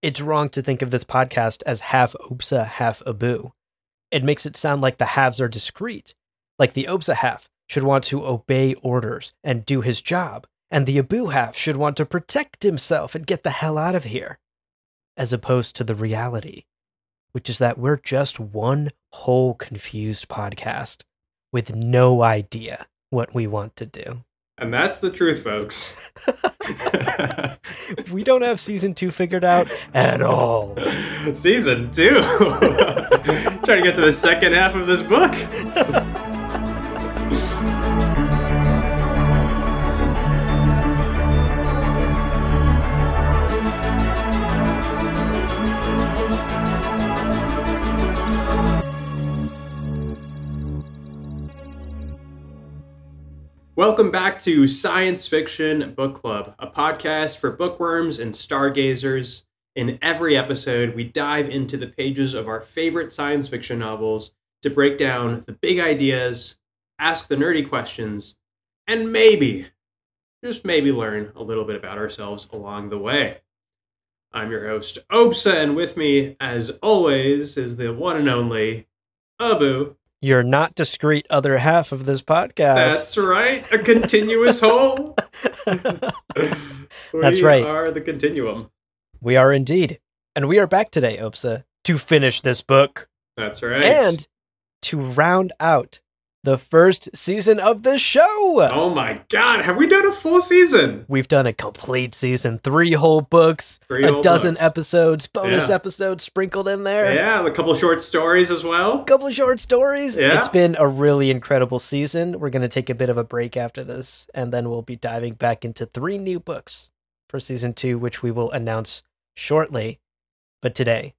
It's wrong to think of this podcast as half OPSA, half Abu. It makes it sound like the halves are discrete. Like the OPSA half should want to obey orders and do his job, and the Abu half should want to protect himself and get the hell out of here. As opposed to the reality, which is that we're just one whole confused podcast with no idea what we want to do. And that's the truth, folks. We don't have season 2 figured out at all. Season 2? Trying to get to the second half of this book. Welcome back to Science Fiction Book Club, a podcast for bookworms and stargazers. In every episode, we dive into the pages of our favorite science fiction novels to break down the big ideas, ask the nerdy questions, and maybe, just maybe, learn a little bit about ourselves along the way. I'm your host, Opsa, and with me, as always, is the one and only Abu. You're not discrete other half of this podcast. That's right. A continuous whole. That's right. We are the continuum. We are indeed. And we are back today, Opsa, to finish this book. That's right. And to round out the first season of the show. Oh my God. Have we done a full season? We've done a complete season, 3 whole books, a dozen episodes, bonus episodes sprinkled in there. Yeah, a couple short stories as well. A couple short stories. Yeah. It's been a really incredible season. We're going to take a bit of a break after this, and then we'll be diving back into 3 new books for season 2, which we will announce shortly. But today,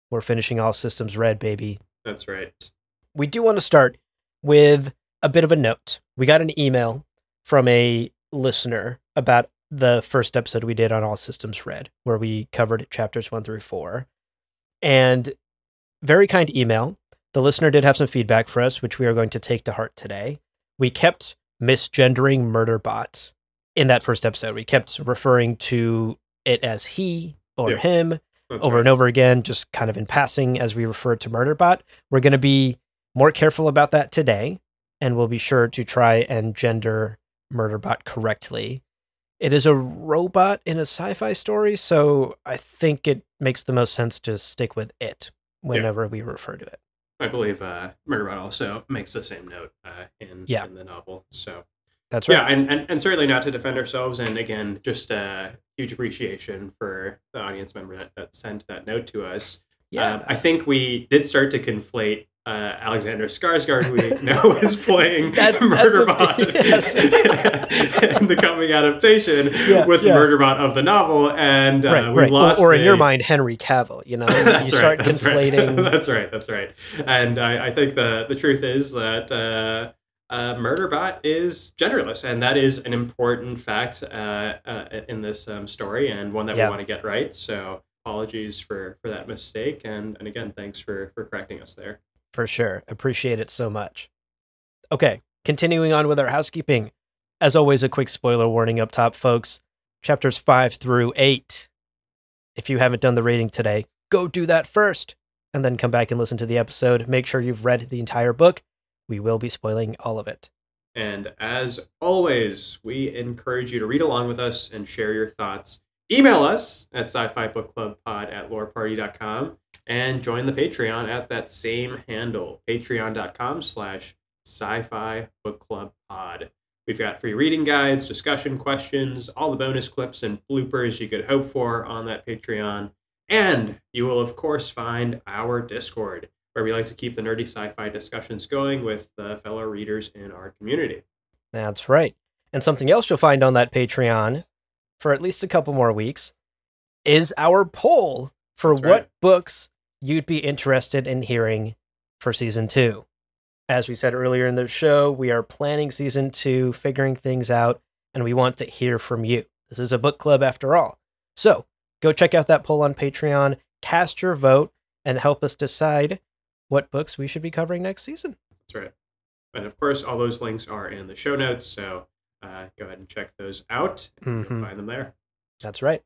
we're finishing All Systems Red, baby. That's right. We do want to start with a bit of a note. We got an email from a listener about the first episode we did on All Systems Red, where we covered chapters 1 through 4. And very kind email. The listener did have some feedback for us, which we are going to take to heart today. We kept misgendering Murderbot in that first episode. We kept referring to it as he or him over and over again, just kind of in passing as we referred to Murderbot. We're going to be more careful about that today, and we'll be sure to try and gender Murderbot correctly. It is a robot in a sci-fi story, so I think it makes the most sense to stick with it whenever we refer to it. I believe Murderbot also makes the same note in the novel. So that's right. Yeah, and certainly not to defend ourselves. And again, just a huge appreciation for the audience member that sent that note to us. Yeah, I think we did start to conflate Alexander Skarsgård, who we know is playing Murderbot in the coming adaptation with Murderbot of the novel, and we lost. Or in your mind, Henry Cavill. You know, you start conflating. Right. That's right. And I think the truth is that Murderbot is genderless, and that is an important fact in this story, and one that we want to get right. So apologies for that mistake, and again, thanks for correcting us there. For sure. Appreciate it so much. Okay, continuing on with our housekeeping. As always, a quick spoiler warning up top, folks. Chapters 5 through 8. If you haven't done the reading today, go do that first, and then come back and listen to the episode. Make sure you've read the entire book. We will be spoiling all of it. And as always, we encourage you to read along with us and share your thoughts. Email us at sci-fi-bookclubpod@loreparty.com and join the Patreon at that same handle, patreon.com/sci-fi-bookclubpod. We've got free reading guides, discussion questions, all the bonus clips and bloopers you could hope for on that Patreon. And you will, of course, find our Discord, where we like to keep the nerdy sci-fi discussions going with the fellow readers in our community. That's right. And something else you'll find on that Patreon for at least a couple more weeks is our poll for what books you'd be interested in hearing for season 2. As we said earlier in the show, we are planning season 2, figuring things out, and we want to hear from you. This is a book club after all. So go check out that poll on Patreon, cast your vote, and help us decide what books we should be covering next season. That's right. And of course, all those links are in the show notes, so go ahead and check those out. And you'll find them there. That's right.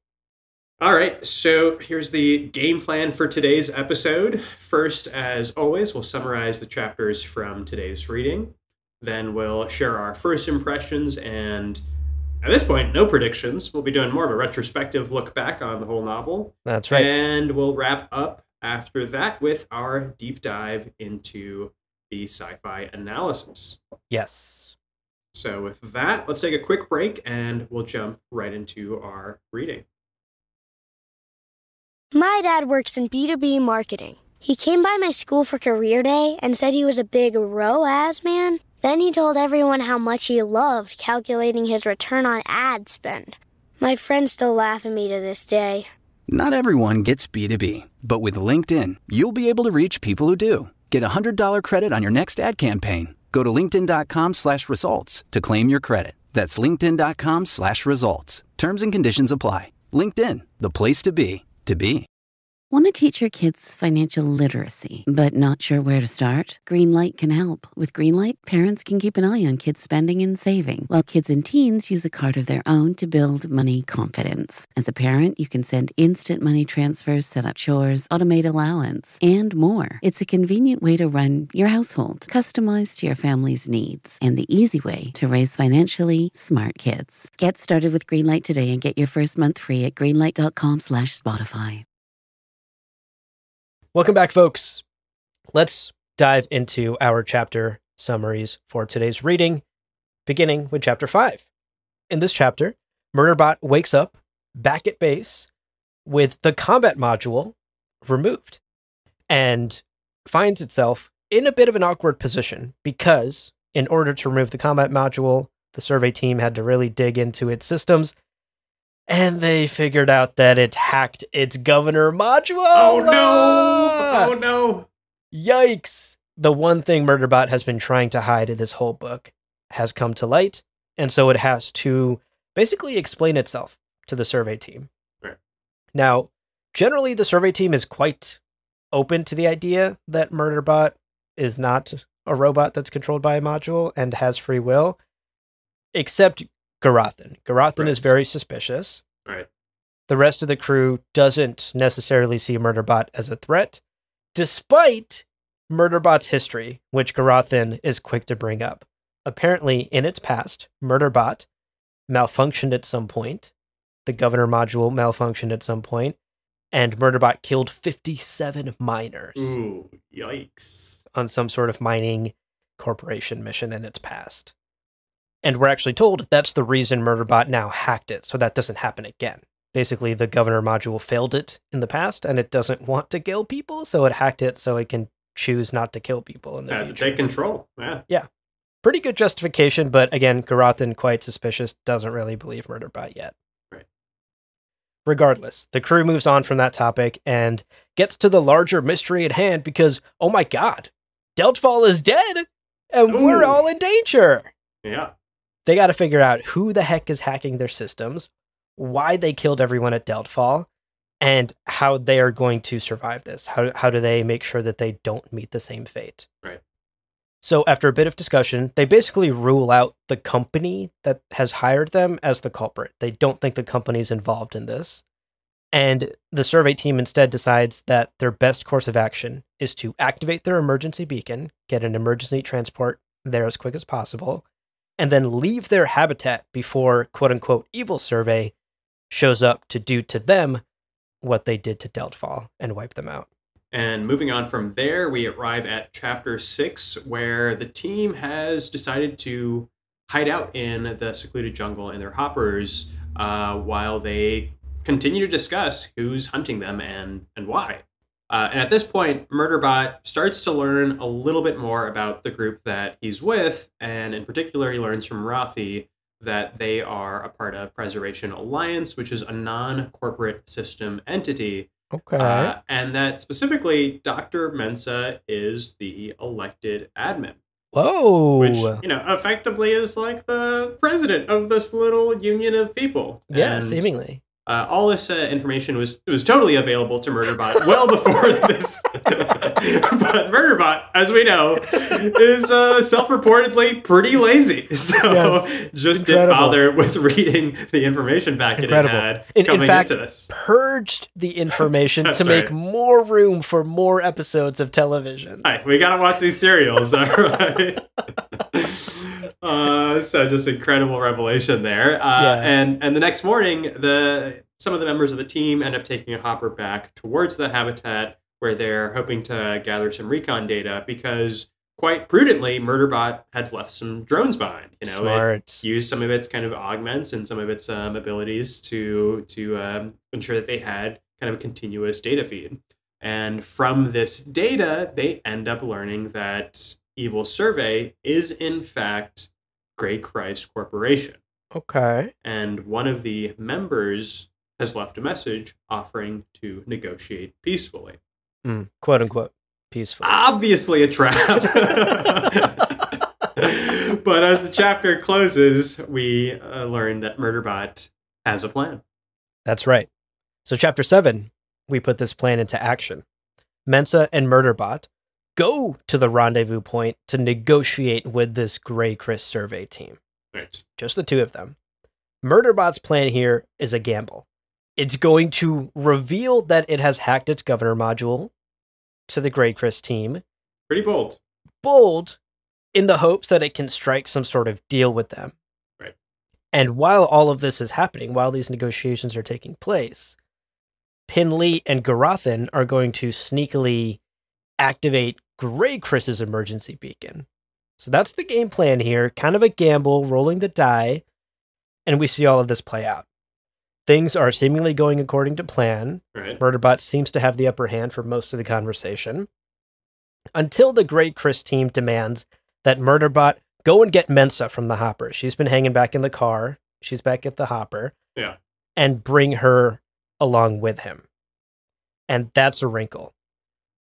All right, so here's the game plan for today's episode. First, as always, we'll summarize the chapters from today's reading. Then we'll share our first impressions, and at this point, no predictions. We'll be doing more of a retrospective look back on the whole novel. That's right. And we'll wrap up after that with our deep dive into the sci-fi analysis. Yes. So with that, let's take a quick break, and we'll jump right into our reading. My dad works in B2B marketing. He came by my school for career day and said he was a big ROAS man. Then he told everyone how much he loved calculating his return on ad spend. My friends still laugh at me to this day. Not everyone gets B2B, but with LinkedIn, you'll be able to reach people who do. Get a $100 credit on your next ad campaign. Go to linkedin.com/results to claim your credit. That's linkedin.com/results. Terms and conditions apply. LinkedIn, the place to be, to be. Want to teach your kids financial literacy, but not sure where to start? Greenlight can help. With Greenlight, parents can keep an eye on kids' spending and saving, while kids and teens use a card of their own to build money confidence. As a parent, you can send instant money transfers, set up chores, automate allowance, and more. It's a convenient way to run your household, customized to your family's needs, and the easy way to raise financially smart kids. Get started with Greenlight today and get your first month free at greenlight.com/Spotify. Welcome back, folks. Let's dive into our chapter summaries for today's reading, beginning with chapter 5. In this chapter, Murderbot wakes up back at base with the combat module removed and finds itself in a bit of an awkward position because in order to remove the combat module, the survey team had to really dig into its systems. And they figured out that it hacked its governor module. Oh no! Oh no! Yikes! The one thing Murderbot has been trying to hide in this whole book has come to light, and so it has to basically explain itself to the survey team. Right. Now, generally, the survey team is quite open to the idea that Murderbot is not a robot that's controlled by a module and has free will, except Garathan. Garathan is very suspicious. Right. The rest of the crew doesn't necessarily see Murderbot as a threat, despite Murderbot's history, which Garathan is quick to bring up. Apparently, in its past, Murderbot malfunctioned at some point. The governor module malfunctioned at some point, and Murderbot killed 57 miners. Ooh, yikes. On some sort of mining corporation mission in its past. And we're actually told that's the reason Murderbot now hacked it, so that doesn't happen again. Basically, the governor module failed it in the past, and it doesn't want to kill people, so it hacked it so it can choose not to kill people in the future. To take control, Yeah. Pretty good justification, but again, Garathan, quite suspicious, doesn't really believe Murderbot yet. Right. Regardless, the crew moves on from that topic and gets to the larger mystery at hand because, oh my god, Deltfall is dead, and we're all in danger! Yeah. They got to figure out who the heck is hacking their systems, why they killed everyone at Deltfall, and how they are going to survive this. How do they make sure that they don't meet the same fate? Right. So after a bit of discussion, they basically rule out the company that has hired them as the culprit. They don't think the company's involved in this. And the survey team instead decides that their best course of action is to activate their emergency beacon, get an emergency transport there as quick as possible, and then leave their habitat before quote-unquote evil survey shows up to do to them what they did to Deltfall and wipe them out. And moving on from there, we arrive at chapter 6, where the team has decided to hide out in the secluded jungle in their hoppers while they continue to discuss who's hunting them and why. And at this point, Murderbot starts to learn a little bit more about the group that he's with, and in particular, he learns from Rafi that they are a part of Preservation Alliance, which is a non-corporate system entity. Okay. And that specifically, Dr. Mensa is the elected admin. Whoa! Which, effectively is like the president of this little union of people. Yeah, and, seemingly. All this information was totally available to Murderbot well before this. But Murderbot, as we know, is self-reportedly pretty lazy. So Yes. just Incredible. didn't bother with reading the information packet it Incredible. had In coming fact, into this. purged the information That's to make right. more room for more episodes of television. Hi, we gotta watch these serials, all right? So just incredible revelation there. Yeah. And the next morning, some of the members of the team end up taking a hopper back towards the habitat where they're hoping to gather some recon data because quite prudently, Murderbot had left some drones behind. Smart. It used some of its kind of augments and some of its abilities to ensure that they had kind of a continuous data feed. And from this data, they end up learning that Evil Survey is in fact Grey Christ Corporation. Okay. And one of the members has left a message offering to negotiate peacefully. Quote unquote, peaceful. Obviously a trap. But as the chapter closes, we learn that Murderbot has a plan. That's right. So chapter 7, we put this plan into action. Mensa and Murderbot go to the rendezvous point to negotiate with this Grey Chris survey team. Right. Just the two of them. Murderbot's plan here is a gamble. It's going to reveal that it has hacked its governor module to the Grey Chris team. Pretty bold. Bold in the hopes that it can strike some sort of deal with them. Right. And while all of this is happening, while these negotiations are taking place, Pinley and Garathan are going to sneakily activate Grey Chris's emergency beacon. So that's the game plan here. Kind of a gamble, rolling the die, and we see all of this play out. Things are seemingly going according to plan. Right. Murderbot seems to have the upper hand for most of the conversation. Until the Grey Chris team demands that Murderbot go and get Mensa from the hopper. She's been hanging back in the car. She's back at the hopper. Yeah. And bring her along with him. And that's a wrinkle.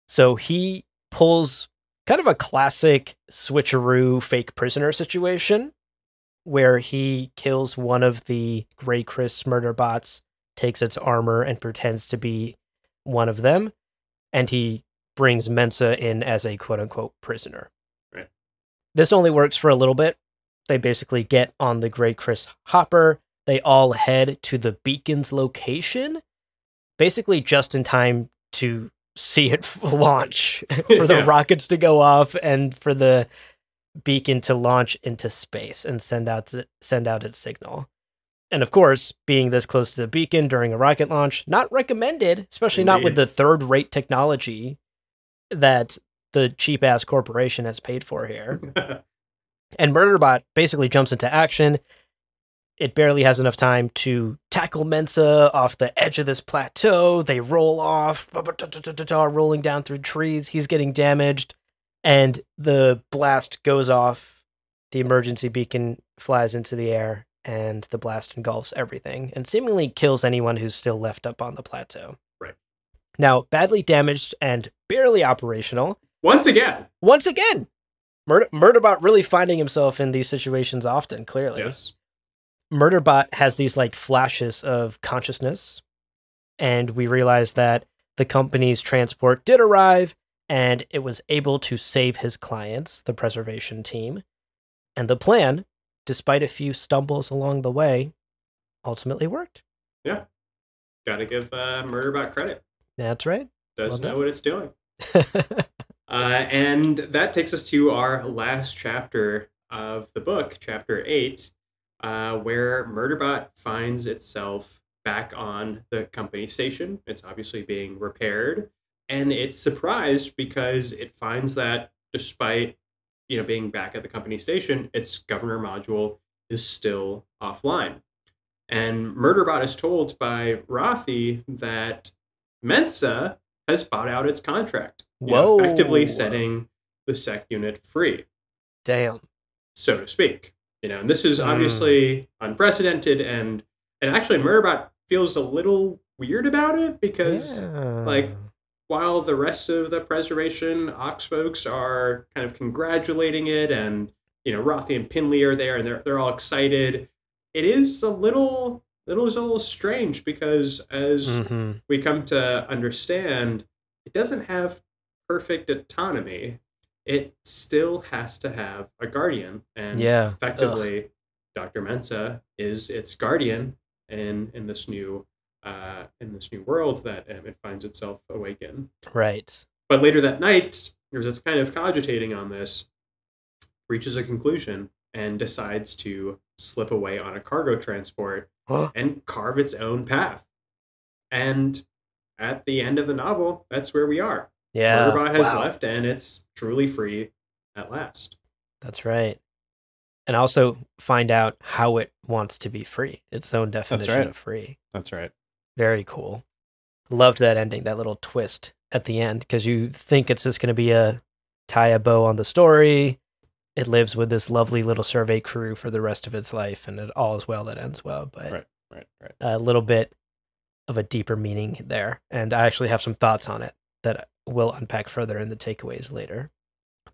So he pulls kind of a classic switcheroo fake prisoner situation where he kills one of the Grey Chris murder bots, takes its armor and pretends to be one of them, and he brings Mensa in as a quote-unquote prisoner. Right. This only works for a little bit. They basically get on the Grey Chris hopper. They all head to the beacon's location, basically just in time to see it launch, for the rockets to go off and for the beacon to launch into space and send out its signal. And of course, being this close to the beacon during a rocket launch, not recommended, especially not with the third-rate technology that the cheap-ass corporation has paid for here. And Murderbot basically jumps into action. It barely has enough time to tackle Mensa off the edge of this plateau. They roll off, rolling down through trees. He's getting damaged, and the blast goes off. The emergency beacon flies into the air, and the blast engulfs everything and seemingly kills anyone who's still left up on the plateau. Right. Now, badly damaged and barely operational. Once again. Murderbot really finding himself in these situations often, clearly. Yes. Murderbot has these like flashes of consciousness, and we realize that the company's transport did arrive, and it was able to save his clients, the preservation team. And the plan, despite a few stumbles along the way, ultimately worked. Yeah. Gotta give Murderbot credit. That's right. Does know what it's doing. And that takes us to our last chapter of the book, chapter 8, where Murderbot finds itself back on the company station. It's obviously being repaired, and it's surprised because it finds that despite being back at the company station, its governor module is still offline. And Murderbot is told by Rothy that Mensa has bought out its contract, effectively setting the sec unit free. Damn. So to speak. And this is obviously unprecedented, and actually Murderbot feels a little weird about it because while the rest of the Preservation Ox folks are kind of congratulating it, and Rothy and Pinley are there and they're all excited, it is a little it was a little strange because as we come to understand, it doesn't have perfect autonomy. It still has to have a guardian, and effectively, Dr. Mensa is its guardian in this new world that it finds itself awake in. Right. But later that night, as it's kind of cogitating on this, reaches a conclusion and decides to slip away on a cargo transport and carve its own path. And at the end of the novel, that's where we are. Yeah. Murderbot has left, and it's truly free at last. That's right. And also find out how it wants to be free. Its own definition of free. That's right. Very cool. Loved that ending, that little twist at the end, because you think it's just going to be tie a bow on the story. It lives with this lovely little survey crew for the rest of its life, and it all is well that ends well. But right. A little bit of a deeper meaning there. And I actually have some thoughts on it that we'll unpack further in the takeaways later.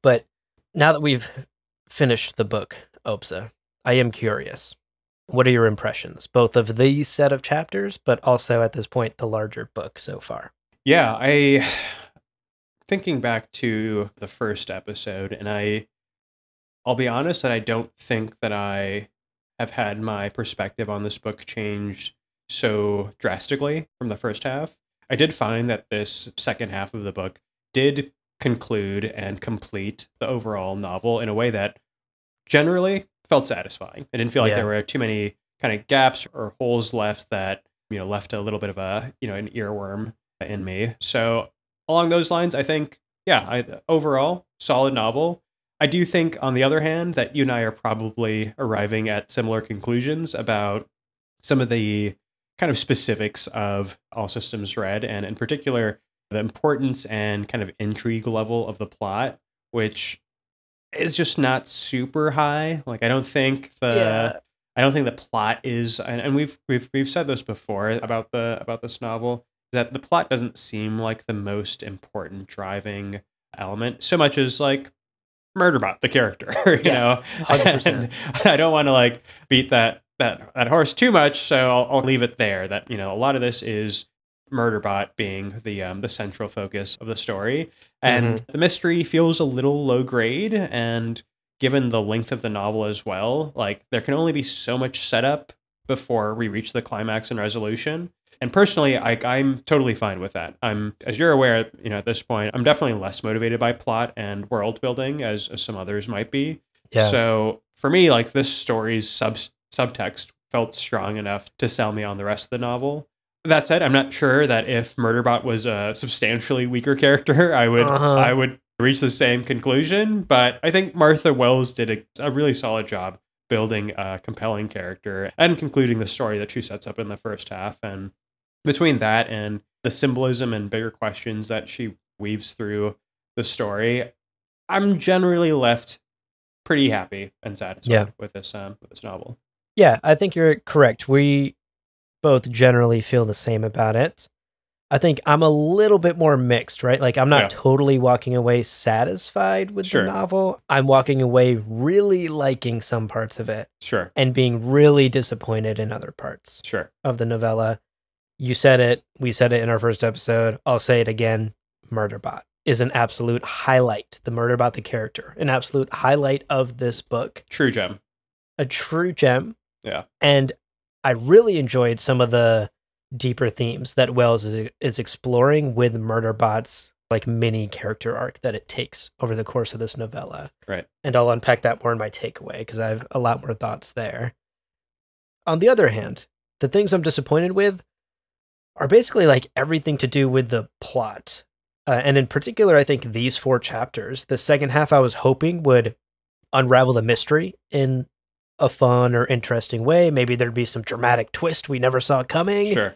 But now that we've finished the book, Opsa, I am curious. What are your impressions, both of these set of chapters, but also at this point, the larger book so far? Yeah, thinking back to the first episode, and I'll be honest that I don't think that I have had my perspective on this book changed so drastically from the first half. I did find that this second half of the book did conclude and complete the overall novel in a way that generally felt satisfying. I didn't feel like there were too many kind of gaps or holes left that, left a little bit of an earworm in me. So along those lines, I think, overall, solid novel. I do think, on the other hand, that you and I are probably arriving at similar conclusions about some of the kind of specifics of All Systems Red, and in particular, the importance and kind of intrigue level of the plot, which is just not super high. Like, I don't think the plot is, and we've said this before about this novel, that the plot doesn't seem like the most important driving element so much as like Murderbot, the character, you know. 100%. And I don't want to like beat that horse too much, so I'll leave it there. That a lot of this is Murderbot being the central focus of the story, and the mystery feels a little low grade. And given the length of the novel as well, like there can only be so much setup before we reach the climax and resolution. And personally, I'm totally fine with that. As you're aware, at this point, I'm definitely less motivated by plot and world building as some others might be. Yeah. So for me, like this story's subtext felt strong enough to sell me on the rest of the novel. That said, I'm not sure that if Murderbot was a substantially weaker character, I would reach the same conclusion. But I think Martha Wells did a really solid job building a compelling character and concluding the story that she sets up in the first half. And between that and the symbolism and bigger questions that she weaves through the story, I'm generally left pretty happy and satisfied with this novel. Yeah, I think you're correct. We both generally feel the same about it. I think I'm a little bit more mixed, right? Like I'm not totally walking away satisfied with the novel. I'm walking away really liking some parts of it. Sure. And being really disappointed in other parts of the novella. You said it. We said it in our first episode. I'll say it again. Murderbot is an absolute highlight. The Murderbot, the character, an absolute highlight of this book. True gem. A true gem. Yeah. And I really enjoyed some of the deeper themes that Wells is exploring with Murderbot's like mini character arc that it takes over the course of this novella. Right. And I'll unpack that more in my takeaway because I have a lot more thoughts there. On the other hand, the things I'm disappointed with are basically like everything to do with the plot. And in particular, I think these 4 chapters, the second half I was hoping would unravel the mystery in a fun or interesting way. Maybe there'd be some dramatic twist we never saw coming. Sure.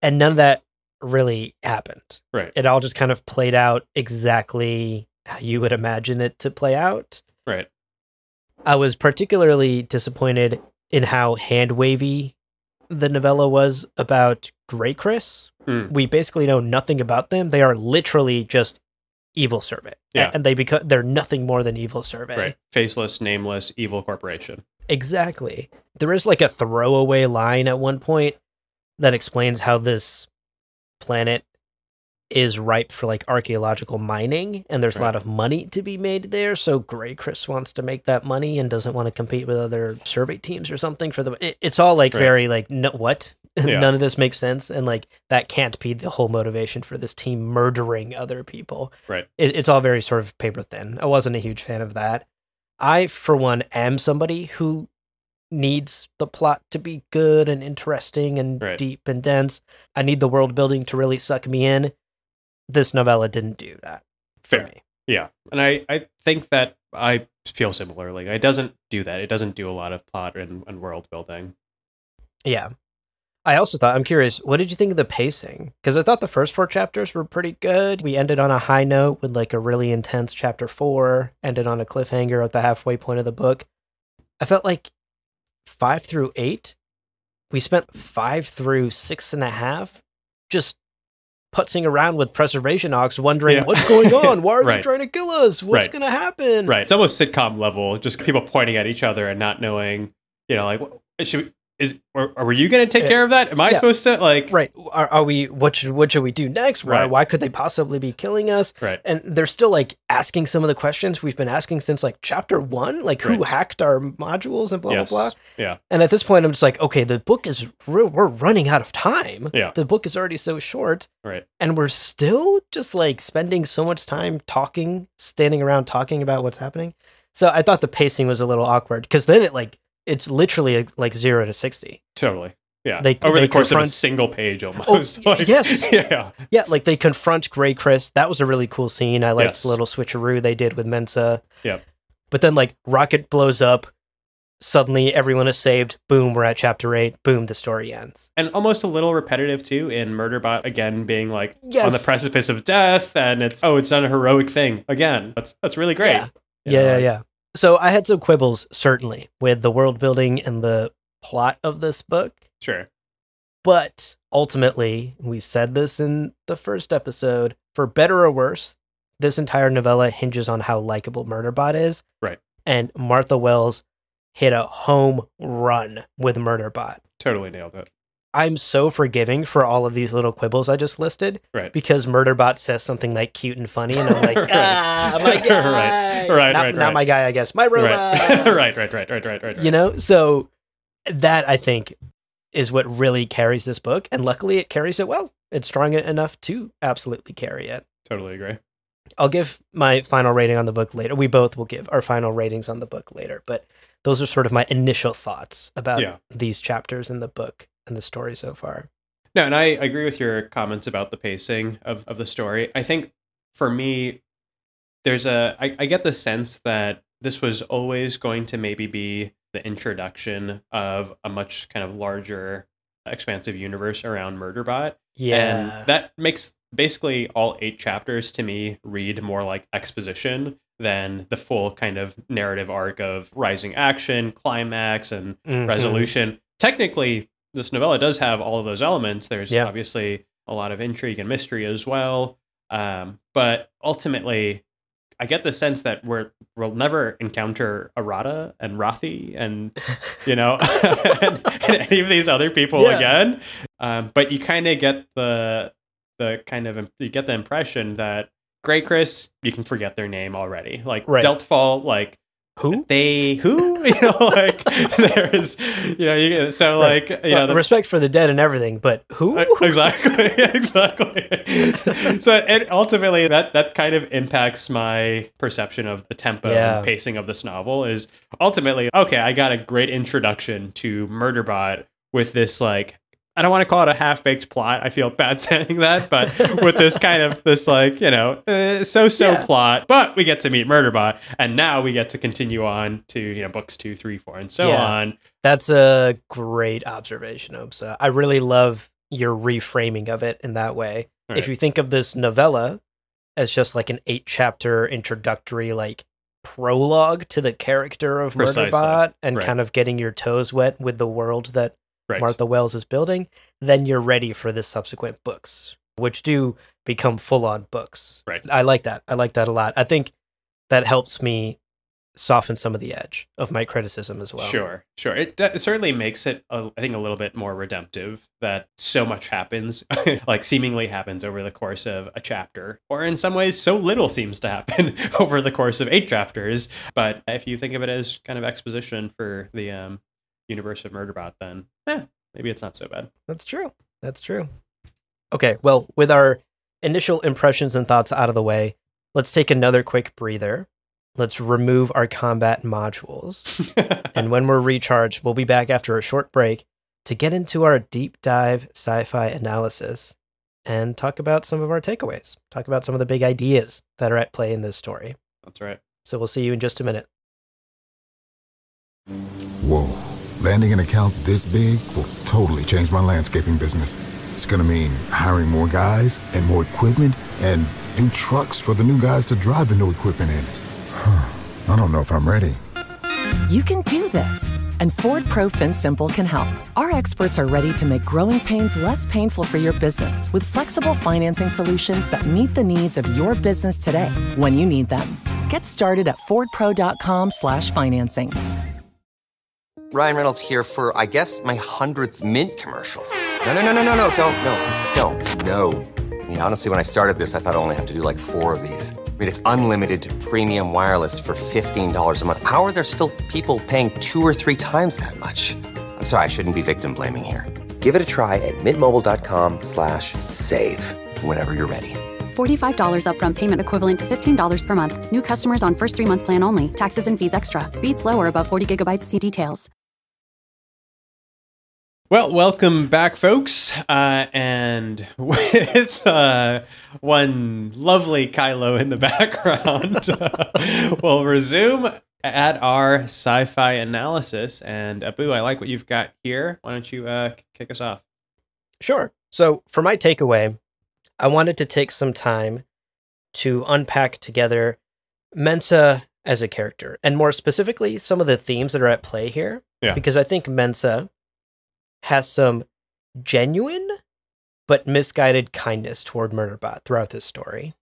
And none of that really happened. Right. It all just kind of played out exactly how you would imagine it to play out. Right. I was particularly disappointed in how hand-wavy the novella was about Grey Chris. We basically know nothing about them. They are literally just evil survey. Yeah. And they're nothing more than evil survey. Right. Faceless, nameless, evil corporation. Exactly. There is like a throwaway line at one point that explains how this planet is ripe for like archaeological mining, and there's a lot of money to be made there. So Grey Chris wants to make that money and doesn't want to compete with other survey teams or something for the. It's all like very like no, what? Yeah. None of this makes sense, and like that can't be the whole motivation for this team murdering other people. Right. It's all very sort of paper thin. I wasn't a huge fan of that. I, for one, am somebody who needs the plot to be good and interesting and deep and dense. I need the world building to really suck me in. This novella didn't do that for me. Yeah. And I think that I feel similarly. It doesn't do that. It doesn't do a lot of plot and world building. Yeah. I also thought, I'm curious, what did you think of the pacing? Because I thought the first 4 chapters were pretty good. We ended on a high note with like a really intense chapter 4, ended on a cliffhanger at the halfway point of the book. I felt like 5 through 8, we spent 5 through 6.5 just putzing around with preservation hawks, wondering what's going on. Why are they trying to kill us? What's going to happen? Right. It's almost sitcom level, just people pointing at each other and not knowing, like, were you going to take care of that? Am I supposed to Are we, what should we do next? Why could they possibly be killing us? Right. And they're still like asking some of the questions we've been asking since like chapter 1, like who hacked our modules and blah, blah, blah. Yeah. And at this point I'm just like, okay, the book is we're running out of time. Yeah. The book is already so short. Right. And we're still just like spending so much time standing around talking about what's happening. So I thought the pacing was a little awkward because then it's literally like 0 to 60. Totally. Yeah. Over the course of a single page almost. Yes. Yeah. Yeah, like they confront Grey Chris. That was a really cool scene. I liked the little switcheroo they did with Mensa. Yeah. But then like Rocket blows up. Suddenly everyone is saved. Boom, we're at chapter 8. Boom, the story ends. And almost a little repetitive too in Murderbot again being like on the precipice of death and it's done a heroic thing again. That's really great. Yeah. So I had some quibbles, certainly, with the world building and the plot of this book. Sure. But ultimately, we said this in the first episode, for better or worse, this entire novella hinges on how likable Murderbot is. Right. And Martha Wells hit a home run with Murderbot. Totally nailed it. I'm so forgiving for all of these little quibbles I just listed. Right. Because Murderbot says something like cute and funny, and I'm like, my guy. Right. Not my guy, I guess. My robot. Right. So that, I think, is what really carries this book. And luckily, it carries it well. It's strong enough to absolutely carry it. Totally agree. I'll give my final rating on the book later. We both will give our final ratings on the book later. But those are sort of my initial thoughts about these chapters in the book and the story so far. No, and I agree with your comments about the pacing of the story. I think for me, I get the sense that this was always going to maybe be the introduction of a much kind of larger, expansive universe around Murderbot. Yeah. And that makes basically all 8 chapters to me read more like exposition than the full kind of narrative arc of rising action, climax, and resolution. Technically, this novella does have all of those elements. There's obviously a lot of intrigue and mystery as well. But ultimately, I get the sense that we'll never encounter Arata and Rathi and, and any of these other people again. But you kind of get you get the impression that Grey Chris, you can forget their name already. Like Deltfall, like who? There's, respect for the dead and everything, but who? Exactly. So ultimately that kind of impacts my perception of the tempo and pacing of this novel is ultimately, okay, I got a great introduction to Murderbot with this, like, I don't want to call it a half-baked plot. I feel bad saying that, but with this kind of so-so plot, but we get to meet Murderbot, and now we get to continue on to, books 2, 3, 4, and so on. That's a great observation, Obsa. I really love your reframing of it in that way. Right. If you think of this novella as just like an 8-chapter introductory, like, prologue to the character of Murderbot and kind of getting your toes wet with the world that Martha Wells is building, then you're ready for the subsequent books, which do become full-on books. Right. I like that. I like that a lot. I think that helps me soften some of the edge of my criticism as well. Sure. It certainly makes it, I think, a little bit more redemptive that so much happens, like seemingly happens over the course of a chapter, or in some ways, so little seems to happen over the course of 8 chapters. But if you think of it as kind of exposition for the universe of Murderbot, then maybe it's not so bad. That's true. Okay, well, with our initial impressions and thoughts out of the way, let's take another quick breather. Let's remove our combat modules. And when we're recharged, we'll be back after a short break to get into our deep dive sci-fi analysis and talk about some of our takeaways, talk about some of the big ideas that are at play in this story. That's right. So we'll see you in just a minute. Whoa. Landing an account this big will totally change my landscaping business. It's going to mean hiring more guys and more equipment and new trucks for the new guys to drive the new equipment in. I don't know if I'm ready. You can do this, and Ford Pro FinSimple can help. Our experts are ready to make growing pains less painful for your business with flexible financing solutions that meet the needs of your business today when you need them. Get started at fordpro.com/financing. Ryan Reynolds here for, I guess, my 100th Mint commercial. No, don't. I mean, honestly, when I started this, I thought I only have to do like 4 of these. I mean, it's unlimited premium wireless for $15 a month. How are there still people paying 2 or 3 times that much? I'm sorry, I shouldn't be victim blaming here. Give it a try at mintmobile.com/save. Whenever you're ready. $45 upfront payment equivalent to $15 per month. New customers on first 3-month plan only. Taxes and fees extra. Speed slower above 40 gigabytes. See details. Well, welcome back, folks. And with one lovely Kylo in the background, we'll resume at our sci-fi analysis. And Abu, I like what you've got here. Why don't you kick us off? Sure. So for my takeaway, I wanted to take some time to unpack together Mensa as a character, and more specifically, some of the themes that are at play here. Yeah. Because I think Mensa has some genuine but misguided kindness toward Murderbot throughout this story.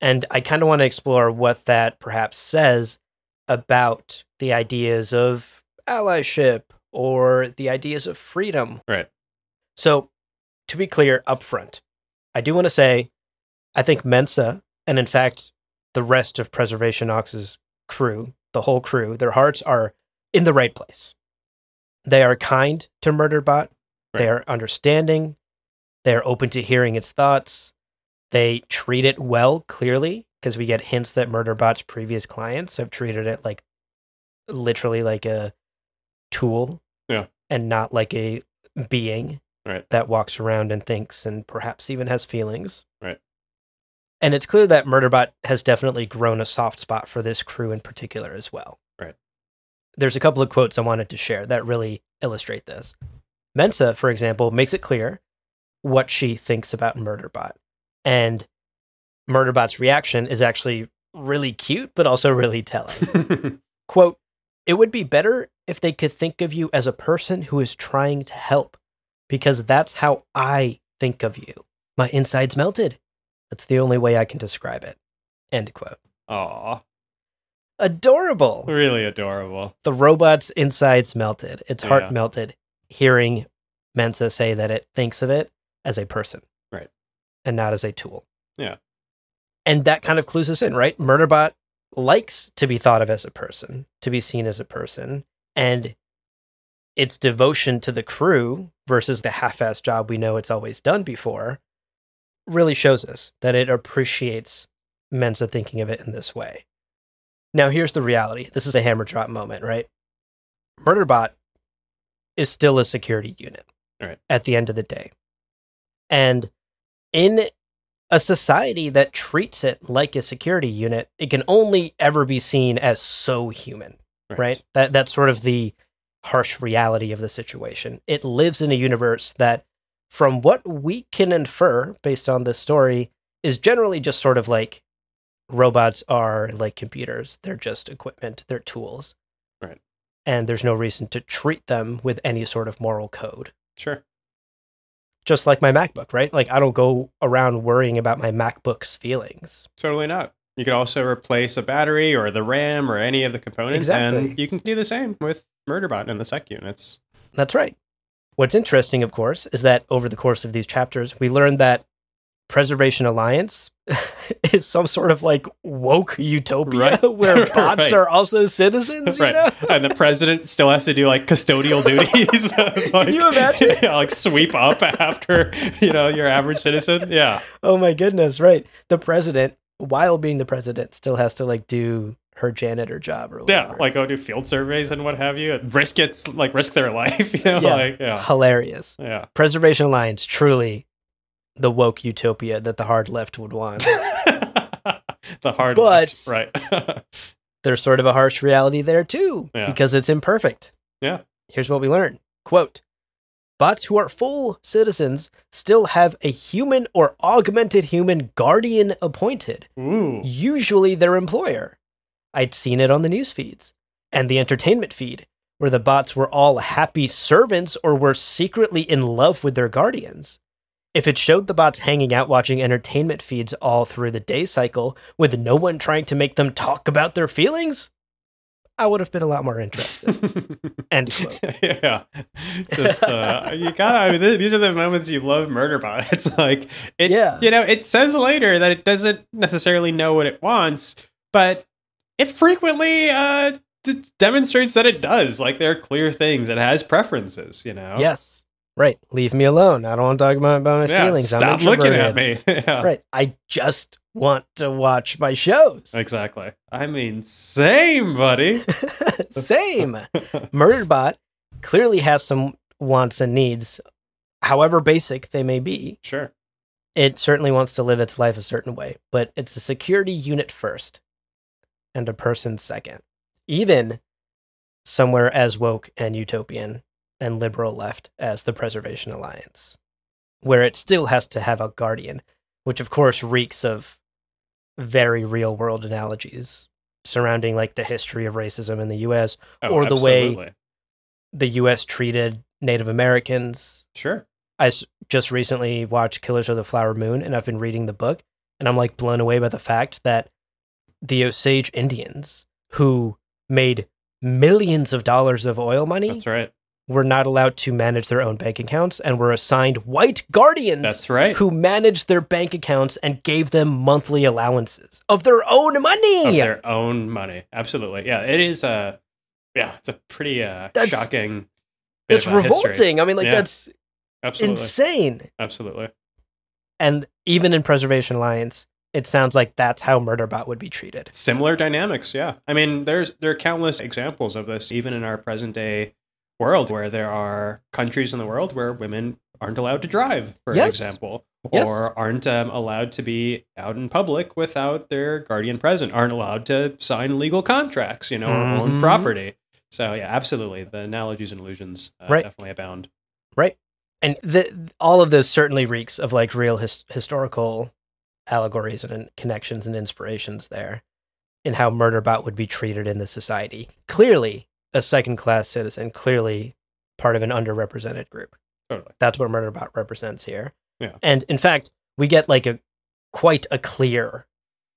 And I kind of want to explore what that perhaps says about the ideas of allyship or the ideas of freedom. Right. So, to be clear up front, I do want to say I think Mensa, and in fact, the rest of Preservation Ox's crew, the whole crew, their hearts are in the right place. They are kind to Murderbot. Right. They are understanding. They are open to hearing its thoughts. They treat it well, clearly, because we get hints that Murderbot's previous clients have treated it like literally like a tool, and not like a being that walks around and thinks and perhaps even has feelings. Right. And it's clear that Murderbot has definitely grown a soft spot for this crew in particular as well. Right. There's a couple of quotes I wanted to share that really illustrate this. Mensa, for example, makes it clear what she thinks about Murderbot. And Murderbot's reaction is actually really cute, but also really telling. Quote, "It would be better if they could think of you as a person who is trying to help, because that's how I think of you. My insides melted. That's the only way I can describe it." End quote. Aw. Adorable. Really adorable. The robot's insides melted. Its heart Yeah. melted hearing Mensa say that it thinks of it as a person. Right. And not as a tool. Yeah. And that kind of clues us in, right? Murderbot likes to be thought of as a person, to be seen as a person, and its devotion to the crew versus the half-assed job we know it's always done before really shows us that it appreciates Mensa thinking of it in this way. Now, here's the reality. This is a hammer drop moment, right? Murderbot is still a security unit at the end of the day. And in a society that treats it like a security unit, it can only ever be seen as so human, right? That's sort of the harsh reality of the situation. It lives in a universe that, from what we can infer based on this story, is generally just sort of like robots are like computers. They're just equipment. They're tools. Right. And there's no reason to treat them with any sort of moral code. Sure. Just like my MacBook, right? Like, I don't go around worrying about my MacBook's feelings. Totally not. You could also replace a battery or the RAM or any of the components, Exactly. and you can do the same with Murderbot and the sec units. That's right. What's interesting, of course, is that over the course of these chapters, we learned that Preservation Alliance is some sort of like woke utopia where bots are also citizens, you know? And the president still has to do like custodial duties. Can you imagine? Like sweep up after, your average citizen. Yeah. Oh my goodness, right. The president, while being the president, still has to like do her janitor job or whatever. Yeah, like go do field surveys and what have you. Risk their life, Hilarious. Yeah. Preservation Alliance, truly the woke utopia that the hard left would want. The hard left, right. There's sort of a harsh reality there too, because it's imperfect. Yeah. Here's what we learned. Quote, bots who are full citizens still have a human or augmented human guardian appointed, usually their employer. I'd seen it on the news feeds and the entertainment feed, where the bots were all happy servants or were secretly in love with their guardians. If it showed the bots hanging out watching entertainment feeds all through the day cycle with no one trying to make them talk about their feelings, I would have been a lot more interested. End quote. Yeah. Just, these are the moments you love Murderbot. It's like, it says later that it doesn't necessarily know what it wants, but it frequently demonstrates that it does. Like, there are clear things. It has preferences, Yes. Right. Leave me alone. I don't want to talk about my feelings. Stop looking at me. Yeah. Right. I just want to watch my shows. Exactly. I mean, same, buddy. Same. Murderbot clearly has some wants and needs, however basic they may be. Sure. It certainly wants to live its life a certain way, but it's a security unit first and a person second. Even somewhere as woke and utopian and liberal left as the Preservation Alliance, where it still has to have a guardian, which of course reeks of very real world analogies surrounding like the history of racism in the US or the way the US treated Native Americans. Sure. I just recently watched Killers of the Flower Moon, and I've been reading the book, and I'm like blown away by the fact that the Osage Indians, who made millions of dollars of oil money, that's right, were not allowed to manage their own bank accounts and were assigned white guardians. That's right. Who managed their bank accounts and gave them monthly allowances of their own money. Of their own money. Absolutely. Yeah, it is it's a pretty shocking bit It's of revolting. history. I mean, that's absolutely insane. Absolutely. And even in Preservation Alliance, it sounds like that's how Murderbot would be treated. Similar dynamics, yeah. I mean, there are countless examples of this, even in our present day world, where there are countries in the world where women aren't allowed to drive, for example, or aren't allowed to be out in public without their guardian present, aren't allowed to sign legal contracts, or own property. So yeah, absolutely. The analogies and allusions definitely abound. Right. And all of this certainly reeks of like real historical allegories and connections and inspirations there in how Murderbot would be treated in the society. Clearly a second-class citizen, clearly part of an underrepresented group. Totally. That's what Murderbot represents here. Yeah. And in fact, we get like quite a clear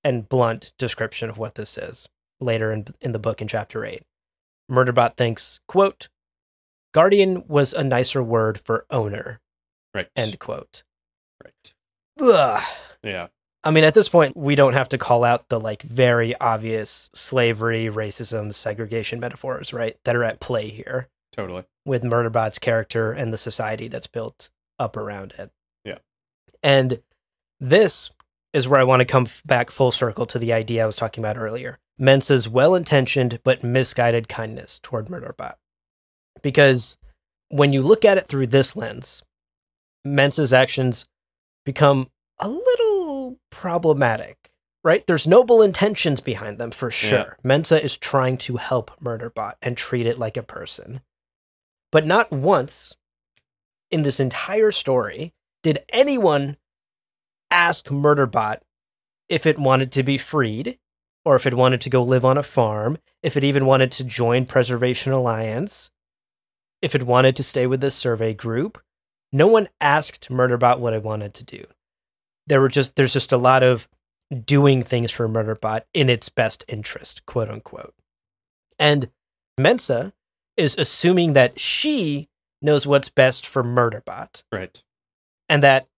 and blunt description of what this is later in the book in chapter 8. Murderbot thinks, quote, guardian was a nicer word for owner. Right. End quote. Right. Ugh. Yeah. I mean, at this point, we don't have to call out the like very obvious slavery, racism, segregation metaphors, right, that are at play here. Totally. With Murderbot's character and the society that's built up around it. Yeah. And this is where I want to come back full circle to the idea I was talking about earlier. Mensa's well-intentioned but misguided kindness toward Murderbot. Because when you look at it through this lens, Mensa's actions become a little problematic, right? There's noble intentions behind them for sure. Yeah. Mensa is trying to help Murderbot and treat it like a person. But not once in this entire story did anyone ask Murderbot if it wanted to be freed, or if it wanted to go live on a farm, if it even wanted to join Preservation Alliance, if it wanted to stay with this survey group. No one asked Murderbot what it wanted to do. There's just a lot of doing things for Murderbot in its best interest, quote unquote. And Mensa is assuming that she knows what's best for Murderbot. Right. And that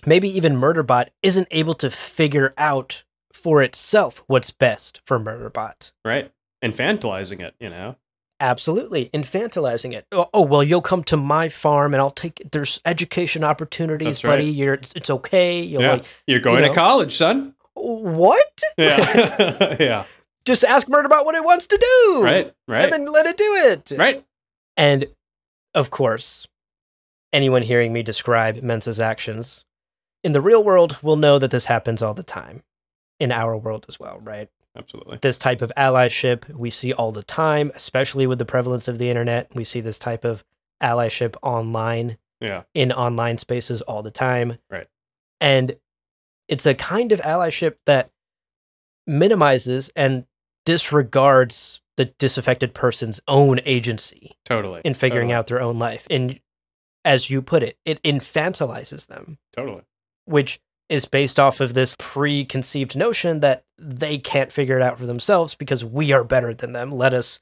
maybe even Murderbot isn't able to figure out for itself what's best for Murderbot. Right. Infantilizing it, you know? Absolutely. Infantilizing it. Oh, well, you'll come to my farm and I'll take, there's education opportunities, That's right. buddy. It's okay. You're going to college, son. What? Yeah. Yeah. Just ask Murderbot what it wants to do. Right. And then let it do it. Right. And of course, anyone hearing me describe Mensa's actions in the real world will know that this happens all the time in our world as well, right? Absolutely. This type of allyship we see all the time, especially with the prevalence of the internet. We see this type of allyship online, in online spaces all the time. Right. And it's a kind of allyship that minimizes and disregards the disaffected person's own agency. Totally. In figuring out their own life. And as you put it, it infantilizes them. Totally. Which is based off of this preconceived notion that they can't figure it out for themselves because we are better than them. Let us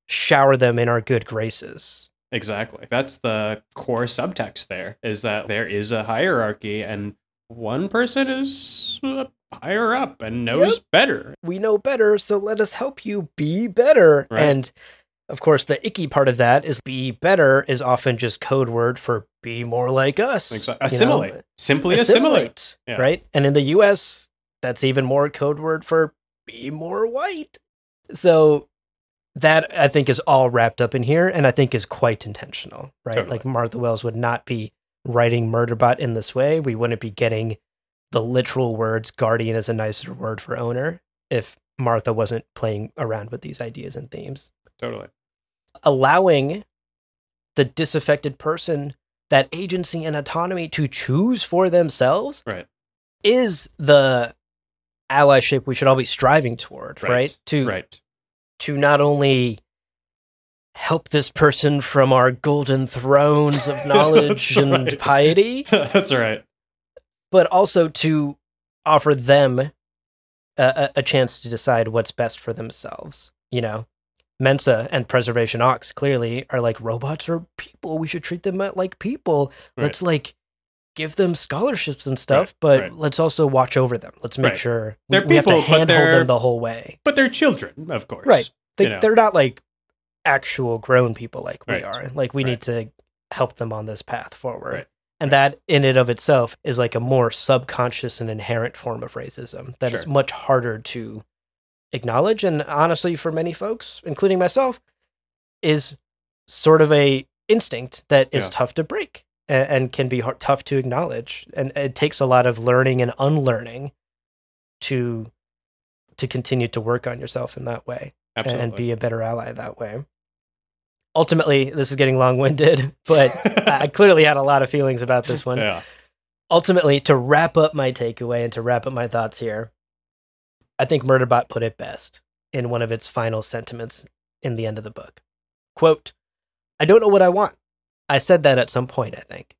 shower them in our good graces. Exactly. That's the core subtext there, is that there is a hierarchy and one person is higher up and knows better. We know better, so let us help you be better. Right. And of course, the icky part of that is be better is often just code word for be more like us. Exactly. Assimilate. Simply assimilate. Yeah. Right? And in the US, that's even more code word for be more white. So that, I think, is all wrapped up in here, and I think is quite intentional, right? Totally. Like, Martha Wells would not be writing Murderbot in this way. We wouldn't be getting the literal words guardian is a nicer word for owner if Martha wasn't playing around with these ideas and themes. Totally. Allowing the disaffected person that agency and autonomy to choose for themselves is the allyship we should all be striving toward, right? To not only help this person from our golden thrones of knowledge and piety. That's right. But also to offer them a chance to decide what's best for themselves. You know, Mensa and Preservation Ox clearly are like, robots are people. We should treat them like people. Let's give them scholarships and stuff, but let's also watch over them. Let's make sure we have to handhold them the whole way. But they're children, of course. Right. They're not like actual grown people like we are. Like, we need to help them on this path forward. Right. And that in and of itself is like a more subconscious and inherent form of racism that is much harder to acknowledge. And honestly, for many folks, including myself, is sort of a instinct that is tough to break and can be tough to acknowledge. And it takes a lot of learning and unlearning to continue to work on yourself in that way. Absolutely. And be a better ally that way. Ultimately, this is getting long-winded, but I clearly had a lot of feelings about this one. Yeah. Ultimately, to wrap up my takeaway and to wrap up my thoughts here, I think Murderbot put it best in one of its final sentiments in the end of the book. Quote, "I don't know what I want. I said that at some point, I think.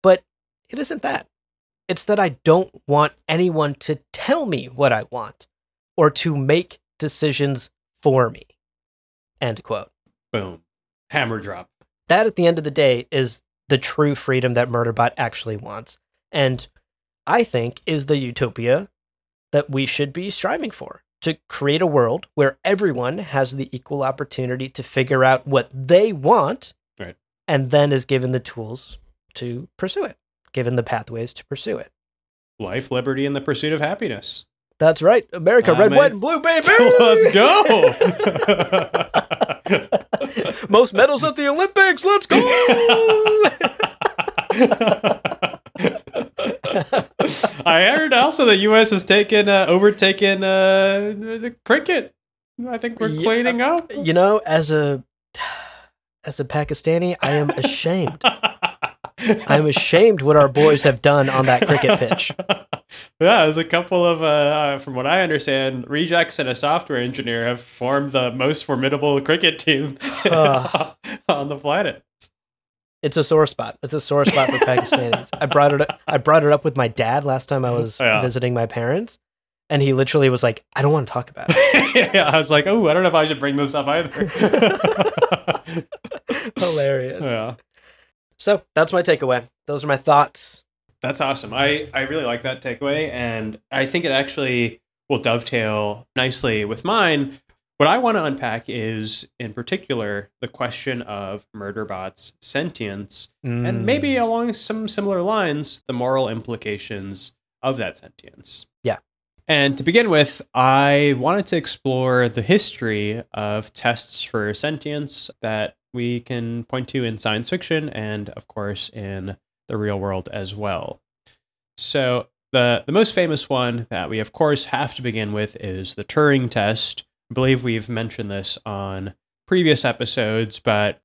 But it isn't that. It's that I don't want anyone to tell me what I want or to make decisions for me." End quote. Boom. Hammer drop. That, at the end of the day, is the true freedom that Murderbot actually wants. And I think is the utopia that we should be striving for. To create a world where everyone has the equal opportunity to figure out what they want, and then is given the tools to pursue it, given the pathways to pursue it. Life, liberty, and the pursuit of happiness. That's right. America, red, white, and blue, baby! Let's go! Most medals at the Olympics, let's go! I heard also the U.S. has overtaken the cricket. I think we're cleaning up. You know, as a Pakistani, I am ashamed. I'm ashamed what our boys have done on that cricket pitch. Yeah, there's a couple of, from what I understand, rejects and a software engineer have formed the most formidable cricket team on the planet. It's a sore spot. It's a sore spot for Pakistanis. I brought it up with my dad last time I was visiting my parents, and he literally was like, "I don't want to talk about it." Yeah, I was like, "Oh, I don't know if I should bring this up either." Hilarious. Yeah. So that's my takeaway. Those are my thoughts. That's awesome. I really like that takeaway, and I think it actually will dovetail nicely with mine. What I want to unpack is, in particular, the question of Murderbot's sentience, and maybe along some similar lines, the moral implications of that sentience. Yeah. And to begin with, I wanted to explore the history of tests for sentience that we can point to in science fiction and, of course, in the real world as well. So the most famous one that we, of course, have to begin with is the Turing test. I believe we've mentioned this on previous episodes, but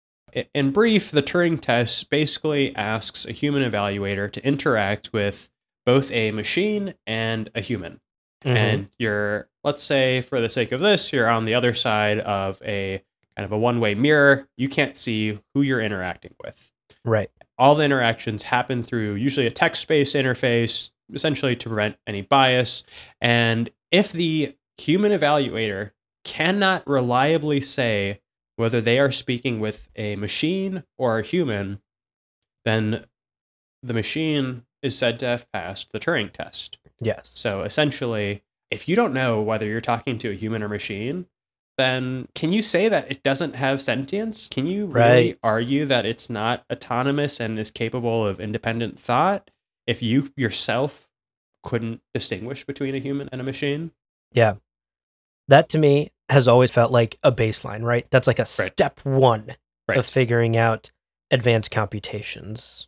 in brief, the Turing test basically asks a human evaluator to interact with both a machine and a human. Mm-hmm. And let's say for the sake of this, you're on the other side of a kind of a one-way mirror. You can't see who you're interacting with. Right. All the interactions happen through usually a text-based interface, essentially to prevent any bias. And if the human evaluator cannot reliably say whether they are speaking with a machine or a human, then the machine is said to have passed the Turing test. Yes. So essentially, if you don't know whether you're talking to a human or machine, then can you say that it doesn't have sentience? Can you really argue that it's not autonomous and is capable of independent thought if you yourself couldn't distinguish between a human and a machine? Yeah. That to me has always felt like a baseline, right? That's like a step one of figuring out advanced computations.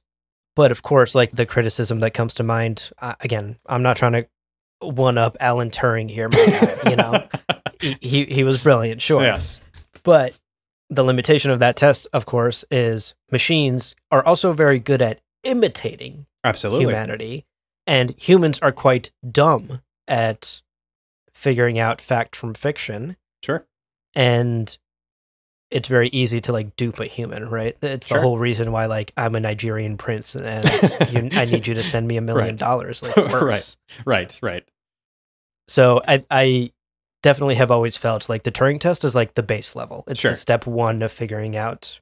But of course, like the criticism that comes to mind, again, I'm not trying to one up Alan Turing here, you know, he was brilliant, sure. Yes. But the limitation of that test, of course, is machines are also very good at imitating humanity, and humans are quite dumb at figuring out fact from fiction. Sure. And it's very easy to like dupe a human, right? It's the whole reason why like I'm a Nigerian prince and I need you to send me $1 million. Like it works. Right. So I definitely have always felt like the Turing test is like the base level. It's the step one of figuring out,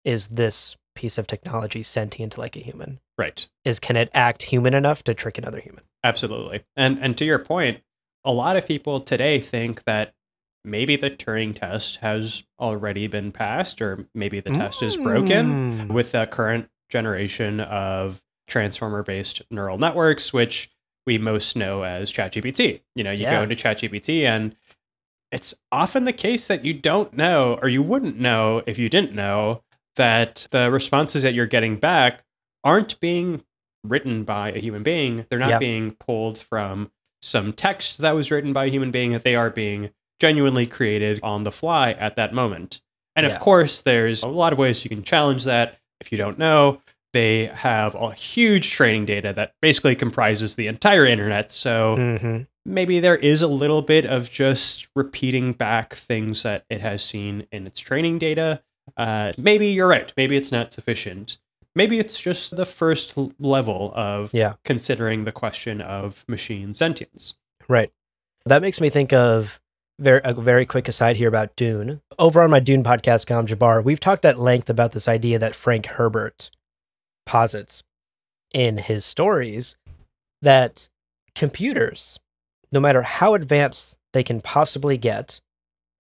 is this piece of technology sentient like a human? Right. Can it act human enough to trick another human? Absolutely. And to your point, a lot of people today think that maybe the Turing test has already been passed, or maybe the test is broken with the current generation of transformer-based neural networks, which we most know as ChatGPT. You know, you go into ChatGPT, and it's often the case that you don't know, or you wouldn't know if you didn't know, that the responses that you're getting back aren't being written by a human being. They're not being pulled from some text that was written by a human being, that they are being genuinely created on the fly at that moment. And of course, there's a lot of ways you can challenge that. If you don't know, they have a huge training data that basically comprises the entire internet. So maybe there is a little bit of just repeating back things that it has seen in its training data. Maybe you're right. Maybe it's not sufficient. Maybe it's just the first level of considering the question of machine sentience. Right. That makes me think of a very quick aside here about Dune. Over on my Dune podcast, Kalam Jabbar, we've talked at length about this idea that Frank Herbert posits in his stories, that computers, no matter how advanced they can possibly get,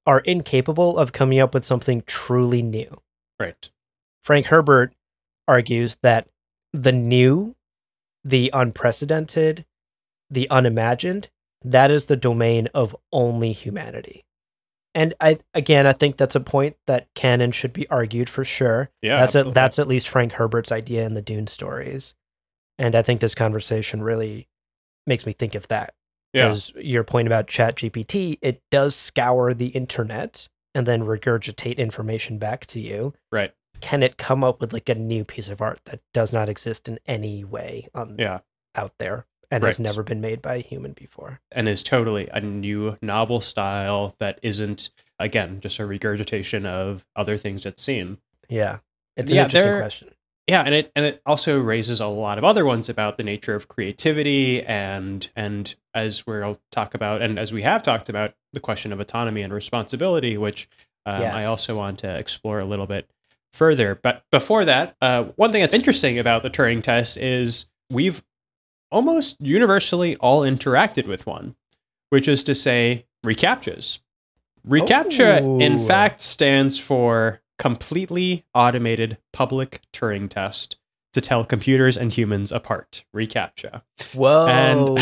are incapable of coming up with something truly new. Right. Frank Herbert argues that the new, the unprecedented, the unimagined, that is the domain of only humanity. And I think that's a point that can and should be argued for sure. Yeah, that's at least Frank Herbert's idea in the Dune stories. And I think this conversation really makes me think of that. Because your point about ChatGPT, it does scour the internet and then regurgitate information back to you. Right. Can it come up with like a new piece of art that does not exist in any way out there and has never been made by a human before? And is totally a new novel style that isn't, again, just a regurgitation of other things it's seen. Yeah. It's an interesting question. Yeah, and it also raises a lot of other ones about the nature of creativity and as we'll talk about, and as we have talked about, the question of autonomy and responsibility, which I also want to explore a little bit further. But before that, one thing that's interesting about the Turing test is we've almost universally all interacted with one, which is to say reCAPTCHAs. reCAPTCHA, in fact, stands for Completely Automated Public Turing Test to Tell Computers and Humans Apart. reCAPTCHA. Whoa. And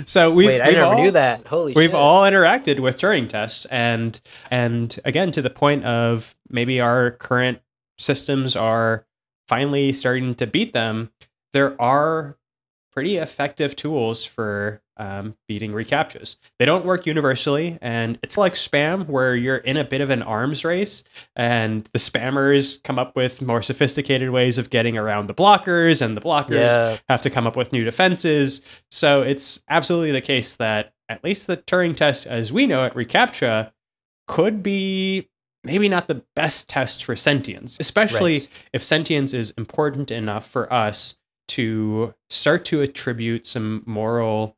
so Wait, I never knew that. Holy shit. We've all interacted with Turing tests. And again, to the point of maybe our current systems are finally starting to beat them, there are pretty effective tools for beating reCAPTCHAs. They don't work universally, and it's like spam, where you're in a bit of an arms race, and the spammers come up with more sophisticated ways of getting around the blockers, and the blockers have to come up with new defenses. So it's absolutely the case that at least the Turing test, as we know it, reCAPTCHA, could be maybe not the best test for sentience, especially if sentience is important enough for us to start to attribute some moral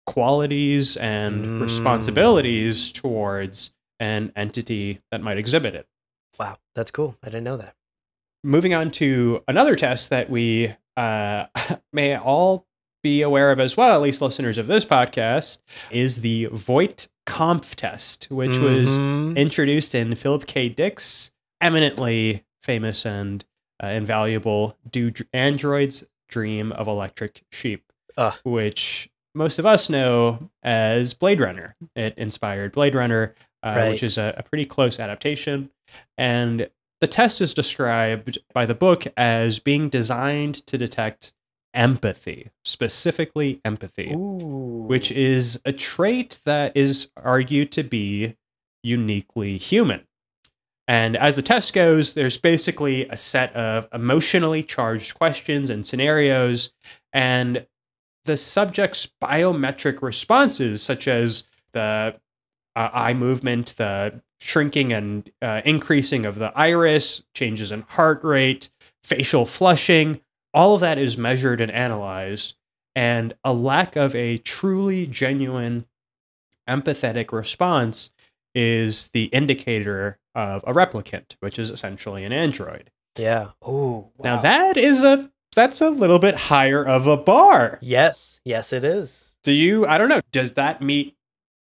qualities and responsibilities towards an entity that might exhibit it. Wow, that's cool. I didn't know that. Moving on to another test that we may all be aware of as well, at least listeners of this podcast, is the Voight-Kampff test, which was introduced in Philip K. Dick's eminently famous and invaluable Do Androids Dream of Electric Sheep, which most of us know as Blade Runner. It inspired Blade Runner, which is a pretty close adaptation. And the test is described by the book as being designed to detect empathy, specifically empathy, which is a trait that is argued to be uniquely human. And as the test goes, there's basically a set of emotionally charged questions and scenarios, and the subject's biometric responses, such as the eye movement, the shrinking and increasing of the iris, changes in heart rate, facial flushing, all of that is measured and analyzed. And a lack of a truly genuine empathetic response is the indicator of a replicant, which is essentially an android. Yeah. Oh, wow. Now that's a little bit higher of a bar. Yes. Yes, it is. I don't know, does that meet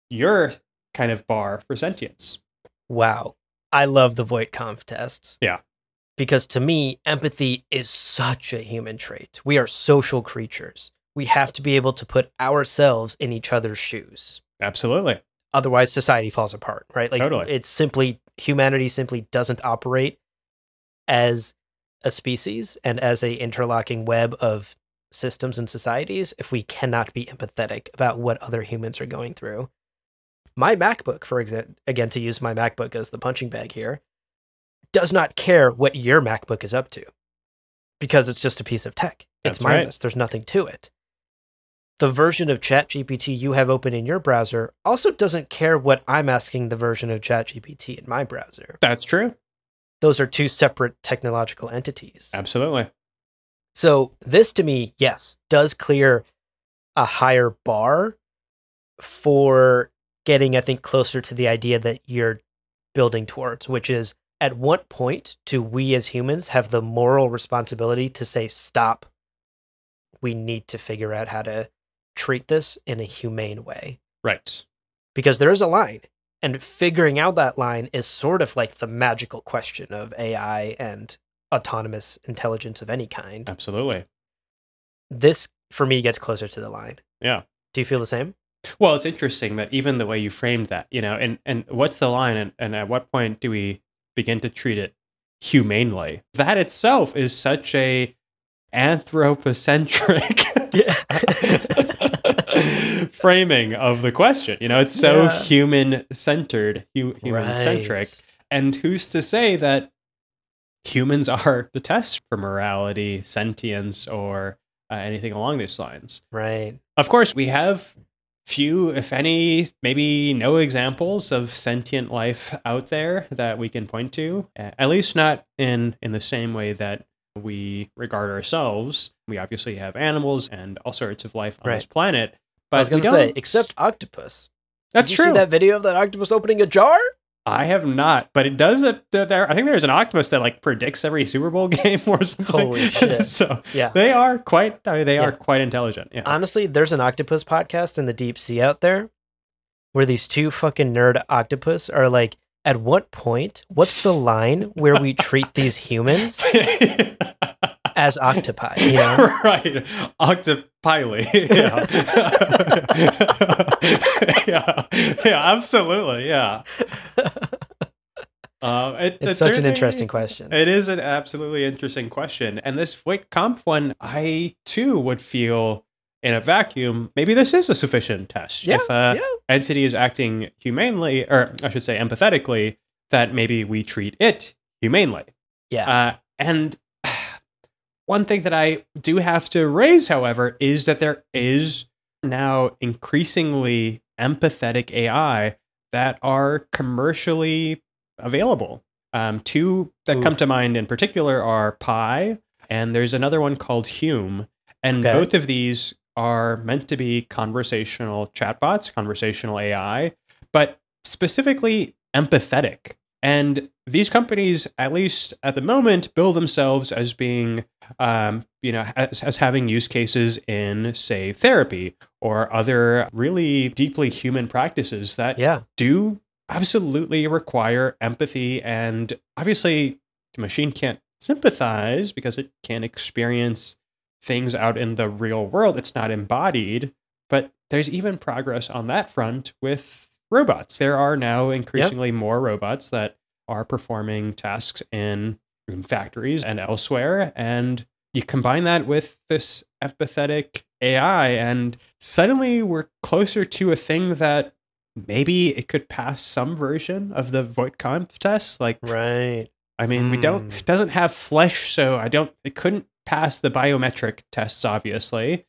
your kind of bar for sentience? Wow. I love the Voight-Kampff test. Yeah. Because to me, empathy is such a human trait. We are social creatures. We have to be able to put ourselves in each other's shoes. Absolutely. Otherwise, society falls apart, right? Like, totally. It's simply, humanity simply doesn't operate as a species and as a interlocking web of systems and societies if we cannot be empathetic about what other humans are going through. My MacBook, for example, again, to use my MacBook as the punching bag here, does not care what your MacBook is up to because it's just a piece of tech. It's mindless. Right. There's nothing to it. The version of ChatGPT you have open in your browser also doesn't care what I'm asking the version of ChatGPT in my browser. That's true. Those are two separate technological entities. Absolutely. So this, to me, yes, does clear a higher bar for getting, I think, closer to the idea that you're building towards, which is, at what point do we as humans have the moral responsibility to say, stop, we need to figure out how to treat this in a humane way? Right. Because there is a line, and figuring out that line is sort of like the magical question of AI and autonomous intelligence of any kind. Absolutely. This, for me, gets closer to the line. Yeah. Do you feel the same? Well, it's interesting that even the way you framed that, and what's the line, and at what point do we begin to treat it humanely? That itself is such a anthropocentric framing of the question. It's so human-centered, human-centric. Right. And who's to say that humans are the test for morality, sentience, or anything along these lines? Right. Of course, we have few, if any, maybe no examples of sentient life out there that we can point to, at least not in the same way that we regard ourselves. We obviously have animals and all sorts of life on Right. this planet. But I was going to say, except octopus. That's Did you true. see that video of that octopus opening a jar? I have not, but it does. I think there's an octopus that like predicts every Super Bowl game or something. Holy shit. So Yeah. they are quite. They are Yeah. quite intelligent. Yeah. Honestly, there's an octopus podcast in the deep sea out there where these two fucking nerd octopus are like, at what point, what's the line where we treat these humans as octopi, you know? Right. Octopiley. Yeah. Yeah, absolutely. Yeah. It's such an interesting question. It is an absolutely interesting question. And this Voight Kampf one, I too would feel in a vacuum, maybe this is a sufficient test. Yeah, If an entity is acting humanely, or I should say empathetically, that maybe we treat it humanely. Yeah. And one thing that I do have to raise, however, is that there is now increasingly empathetic AI that are commercially available. Two that come to mind in particular are Pi, and there's another one called Hume. And both of these are meant to be conversational chatbots, conversational AI, but specifically empathetic. And these companies, at least at the moment, bill themselves as being, as having use cases in, say, therapy or other really deeply human practices that do absolutely require empathy. And obviously, the machine can't sympathize because it can't experience things out in the real world. It's not embodied, but there's even progress on that front with robots. There are now increasingly more robots that are performing tasks in factories and elsewhere. And you combine that with this empathetic AI, and suddenly we're closer to a thing that maybe it could pass some version of the Voight-Kampff test. Like, right. I mean, it doesn't have flesh, so it couldn't pass the biometric tests, obviously,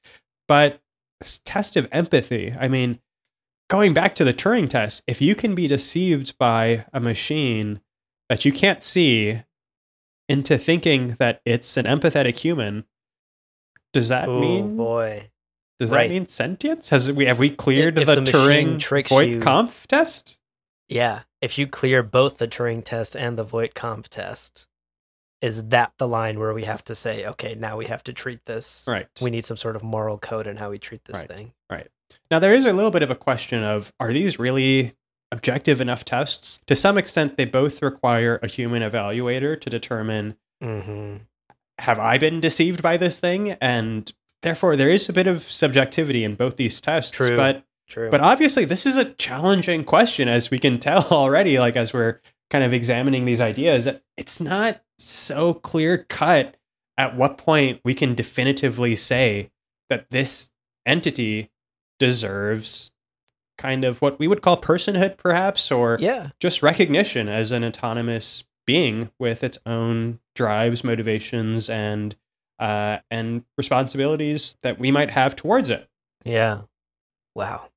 but this test of empathy, I mean, going back to the Turing test, if you can be deceived by a machine that you can't see into thinking that it's an empathetic human, does that mean that mean sentience? Have we cleared the Turing Voight-Kampff test? Yeah, if you clear both the Turing test and the Voight-Kampff test, is that the line where we have to say, okay, now we have to treat this? Right. We need some sort of moral code in how we treat this thing. Right. Now, there is a little bit of a question of, are these really objective enough tests? To some extent, they both require a human evaluator to determine, have I been deceived by this thing? And therefore, there is a bit of subjectivity in both these tests. True. But obviously, this is a challenging question, as we can tell already, like as we're kind of examining these ideas. It's not so clear cut at what point we can definitively say that this entity deserves kind of what we would call personhood, perhaps, or just recognition as an autonomous being with its own drives, motivations, and responsibilities that we might have towards it. Yeah. Wow.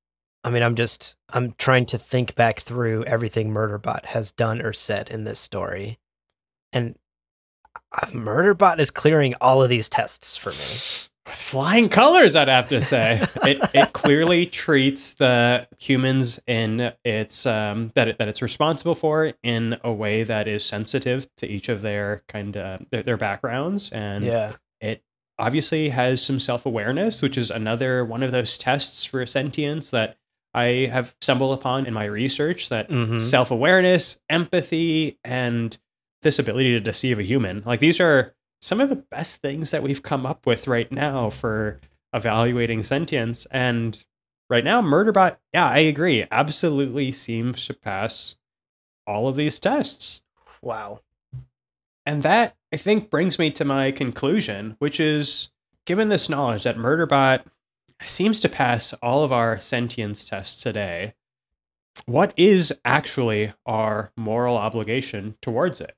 I mean, I'm trying to think back through everything Murderbot has done or said in this story. And Murderbot is clearing all of these tests for me. With flying colors, I'd have to say. It clearly treats the humans in its that it's responsible for in a way that is sensitive to each of their their backgrounds, and it obviously has some self-awareness, which is another one of those tests for sentience that I have stumbled upon in my research. That self-awareness, empathy, and this ability to deceive a human, like these are some of the best things that we've come up with right now for evaluating sentience. And right now, Murderbot, I agree, absolutely seems to pass all of these tests. Wow. And that, I think, brings me to my conclusion, which is, given this knowledge that Murderbot seems to pass all of our sentience tests today, what is actually our moral obligation towards it?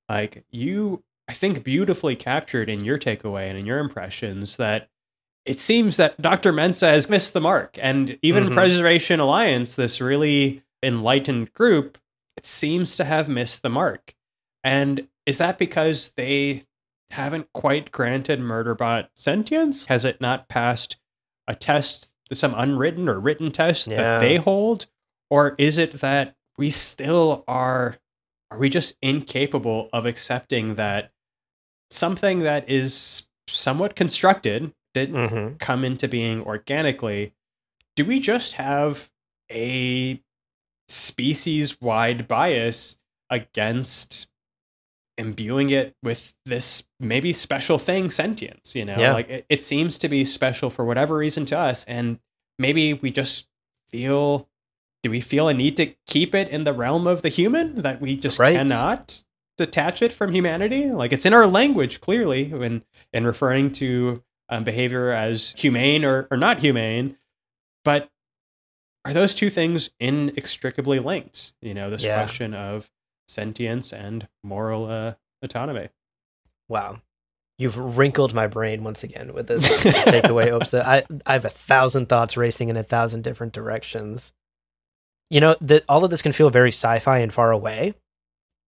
Like, you, I think, beautifully captured in your takeaway and in your impressions that it seems that Dr. Mensah has missed the mark. And even Preservation Alliance, this really enlightened group, it seems to have missed the mark. And is that because they haven't quite granted Murderbot sentience? Has it not passed a test, some unwritten or written test that they hold? Or is it that we still are we just incapable of accepting that something that is somewhat constructed didn't come into being organically? Do we just have a species-wide bias against imbuing it with this maybe special thing, sentience, like it seems to be special for whatever reason to us, and maybe we just do we feel a need to keep it in the realm of the human, that we just cannot detach it from humanity? Like, it's in our language clearly when in referring to behavior as humane or not humane, but are those two things inextricably linked? This question of sentience and moral autonomy. Wow. You've wrinkled my brain once again with this takeaway, Opsa. I have 1,000 thoughts racing in 1,000 different directions. All of this can feel very sci-fi and far away,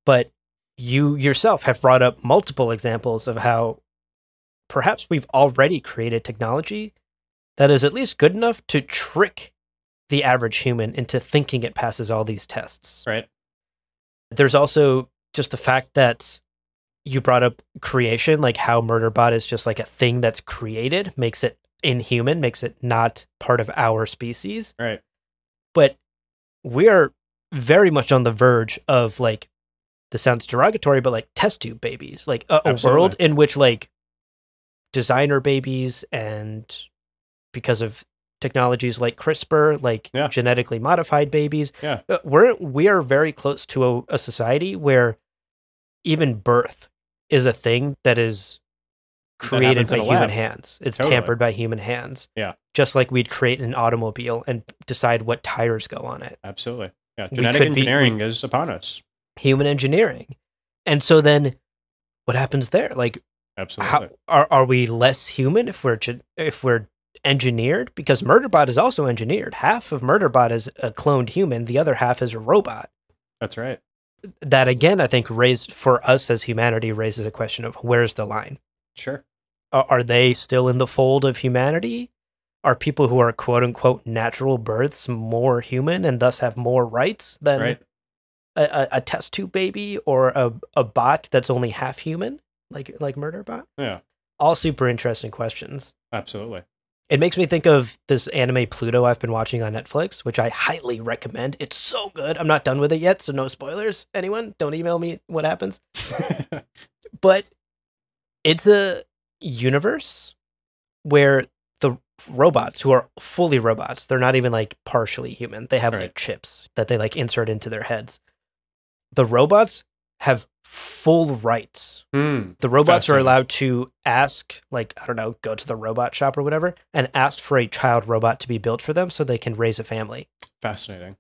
but you yourself have brought up multiple examples of how perhaps we've already created technology that is at least good enough to trick the average human into thinking it passes all these tests. Right. There's also just the fact that you brought up creation, like how Murderbot is just like a thing that's created, makes it inhuman, makes it not part of our species. Right. But we are very much on the verge of, like, this sounds derogatory, but like test tube babies, like a world in which like designer babies, and because of technologies like CRISPR, like genetically modified babies, we are very close to a society where even birth is a thing that is created by human hands. It's tampered by human hands. Yeah. Just like we'd create an automobile and decide what tires go on it. Absolutely. Yeah. Genetic engineering is upon us. Human engineering. And so then what happens there? Like, absolutely. Are we less human if we're engineered? Because Murderbot is also engineered. Half of Murderbot is a cloned human. The other half is a robot. That's right. That, again, I think for us as humanity raises a question of where's the line? Sure. Are they still in the fold of humanity? Are people who are quote unquote natural births more human and thus have more rights than a test tube baby or a bot that's only half human, like Murderbot? Yeah. All super interesting questions. Absolutely. It makes me think of this anime Pluto I've been watching on Netflix, which I highly recommend. It's so good. I'm not done with it yet, so no spoilers. Anyone, don't email me what happens. But it's a universe where the robots, who are fully robots, they're not even like partially human. They have like chips that they like insert into their heads. The robots have full rights. The robots are allowed to ask, like, I don't know, go to the robot shop or whatever, and ask for a child robot to be built for them so they can raise a family. Fascinating.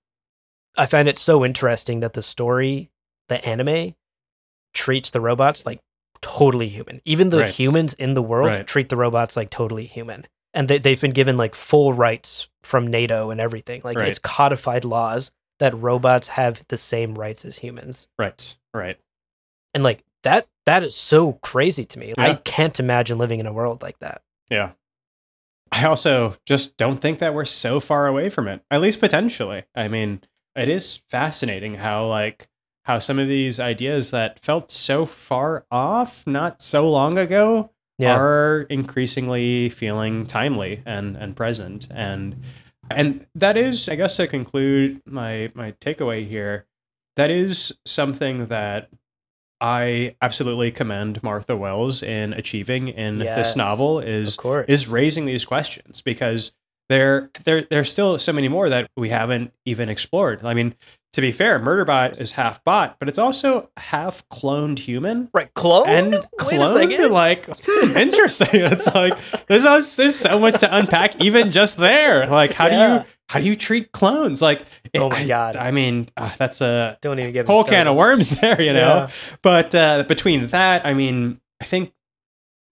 I find it so interesting that the anime, treats the robots like totally human. Even the humans in the world treat the robots like totally human. And they've been given like full rights from NATO and everything. Like it's codified laws that robots have the same rights as humans. Right. And like that is so crazy to me. I can't imagine living in a world like that. Yeah. I also just don't think that we're so far away from it, at least potentially. I mean, it is fascinating how some of these ideas that felt so far off not so long ago are increasingly feeling timely and present. And that is, I guess, to conclude my takeaway here, that is something that I absolutely commend Martha Wells in achieving in this novel, is raising these questions, because there's still so many more that we haven't even explored. I mean, to be fair, Murderbot is half bot, but it's also half cloned human. Right, cloned? And Wait a second. Like, interesting. It's like there's so much to unpack even just there. Like, how do you treat clones? Like, oh my God. I mean, that's a don't even get whole can of worms there, you know? Yeah. But between that, I mean, I think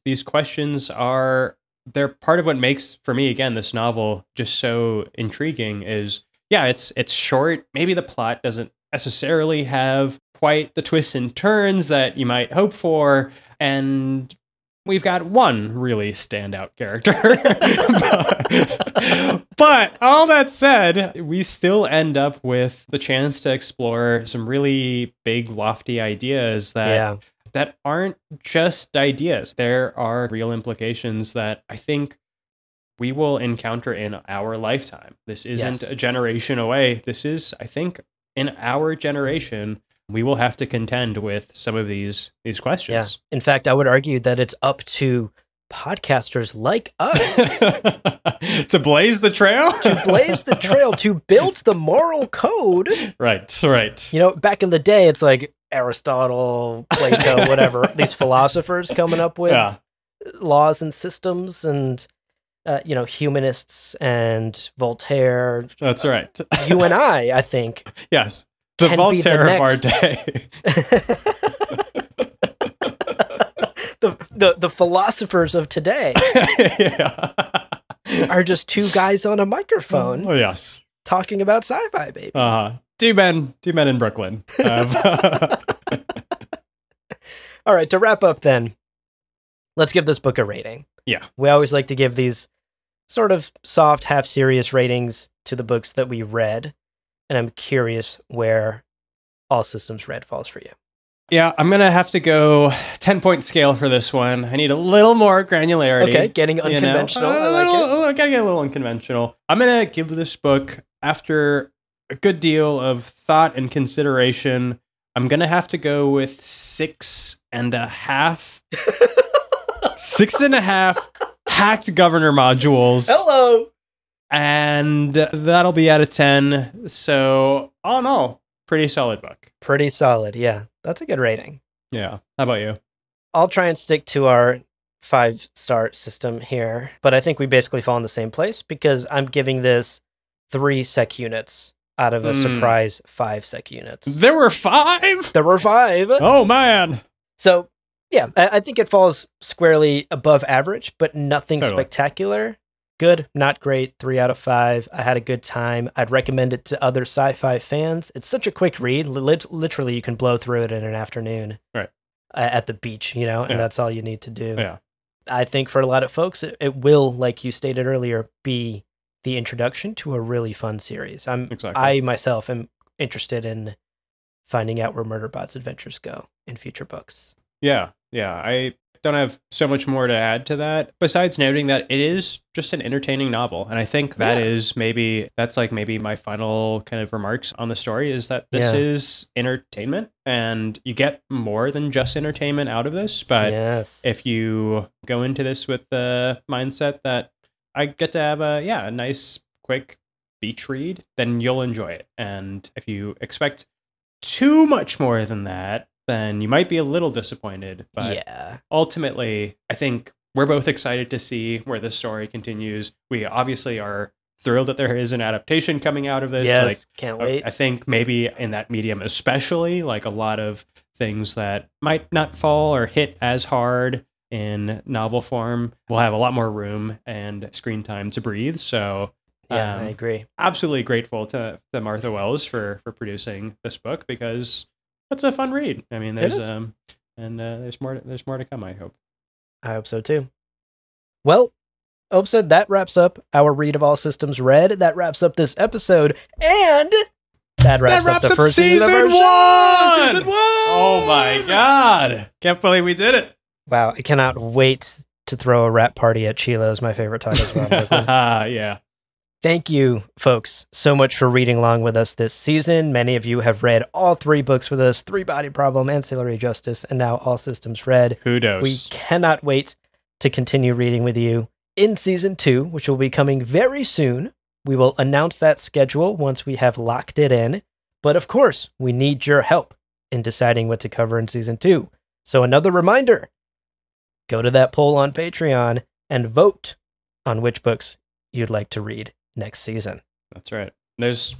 these questions they're part of what makes, for me, again, this novel just so intriguing is, it's short. Maybe the plot doesn't necessarily have quite the twists and turns that you might hope for, and we've got one really standout character. But all that said, we still end up with the chance to explore some really big, lofty ideas that aren't just ideas. There are real implications that I think we will encounter in our lifetime. This isn't a generation away. This is, I think, in our generation, we will have to contend with some of these questions. Yeah. In fact, I would argue that it's up to podcasters like us to blaze the trail, to build the moral code. Right. You know, back in the day, it's like Aristotle, Plato, whatever, these philosophers coming up with laws and systems, and humanists and Voltaire. That's right. You and I think. Yes. The Voltaire of our day. the philosophers of today are just two guys on a microphone. Oh, yes. Talking about sci-fi, baby. Two men in Brooklyn. All right, to wrap up then, let's give this book a rating. Yeah. We always like to give these sort of soft, half-serious ratings to the books that we read. And I'm curious where All Systems Red falls for you. Yeah, I'm going to have to go 10-point scale for this one. I need a little more granularity. Okay, getting unconventional. I like it. I got to get a little unconventional. I'm going to give this book, after a good deal of thought and consideration, I'm going to have to go with 6.5. 6.5 hacked governor modules. Hello! And that'll be out of 10. So, all in all, pretty solid book. Pretty solid, yeah. That's a good rating. Yeah. How about you? I'll try and stick to our 5-star system here, but I think we basically fall in the same place because I'm giving this 3 sec units out of a surprise 5 sec units. There were 5? There were 5. Oh, man. So, yeah, I think it falls squarely above average, but nothing spectacular. Good, not great, 3 out of 5. I had a good time. I'd recommend it to other sci-fi fans. It's such a quick read. Literally, you can blow through it in an afternoon. Right. At the beach, and that's all you need to do. Yeah. I think for a lot of folks, it will, like you stated earlier, be the introduction to a really fun series. I myself am interested in finding out where Murderbot's adventures go in future books. Yeah. I don't have so much more to add to that, besides noting that it is just an entertaining novel. And I think that's maybe my final kind of remarks on the story, is that this is entertainment, and you get more than just entertainment out of this. But if you go into this with the mindset that I get to have a nice, quick beach read, then you'll enjoy it. And if you expect too much more than that, then you might be a little disappointed. But ultimately, I think we're both excited to see where this story continues. We obviously are thrilled that there is an adaptation coming out of this. Yes, can't wait. I think maybe in that medium especially, like a lot of things that might not fall or hit as hard in novel form will have a lot more room and screen time to breathe. So I agree. Absolutely grateful to Martha Wells for producing this book, because it's a fun read. I mean, there's more to come, I hope. I hope so too. Well, Opsa, that wraps up our read of All Systems Red. That wraps up this episode, and that wraps up the first season of our show. Season 1! Oh my god. Can't believe we did it. Wow, I cannot wait to throw a rap party at Chilo's, my favorite taco spot. Yeah. Thank you, folks, so much for reading along with us this season. Many of you have read all 3 books with us, 3 Body Problem, Ancillary Justice, and now All Systems Red. Kudos. We cannot wait to continue reading with you in Season 2, which will be coming very soon. We will announce that schedule once we have locked it in. But of course, we need your help in deciding what to cover in Season 2. So another reminder, go to that poll on Patreon and vote on which books you'd like to read next season. That's right. There's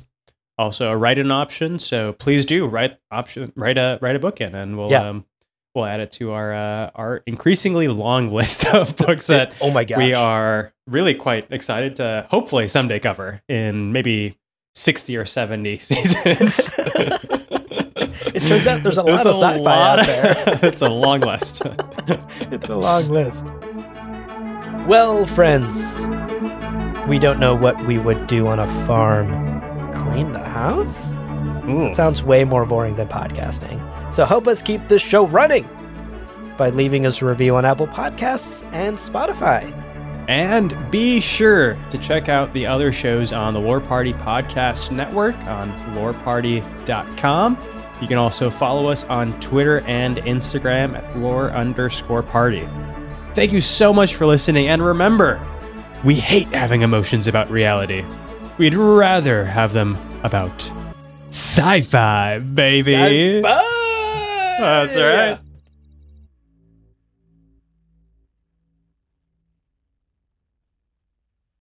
also a write-in option, so please do write a book in, and we'll add it to our increasingly long list of books that we are really quite excited to hopefully someday cover in maybe 60 or 70 seasons. It turns out there's a lot of sci-fi out there. It's a long list. It's a long list. Well, friends, we don't know what we would do on a farm. Clean the house? It sounds way more boring than podcasting. So help us keep this show running by leaving us a review on Apple Podcasts and Spotify. And be sure to check out the other shows on the Lore Party Podcast Network on loreparty.com. You can also follow us on Twitter and Instagram at lore_party. Thank you so much for listening, and remember, we hate having emotions about reality. We'd rather have them about sci-fi, baby. Sci-fi! That's right.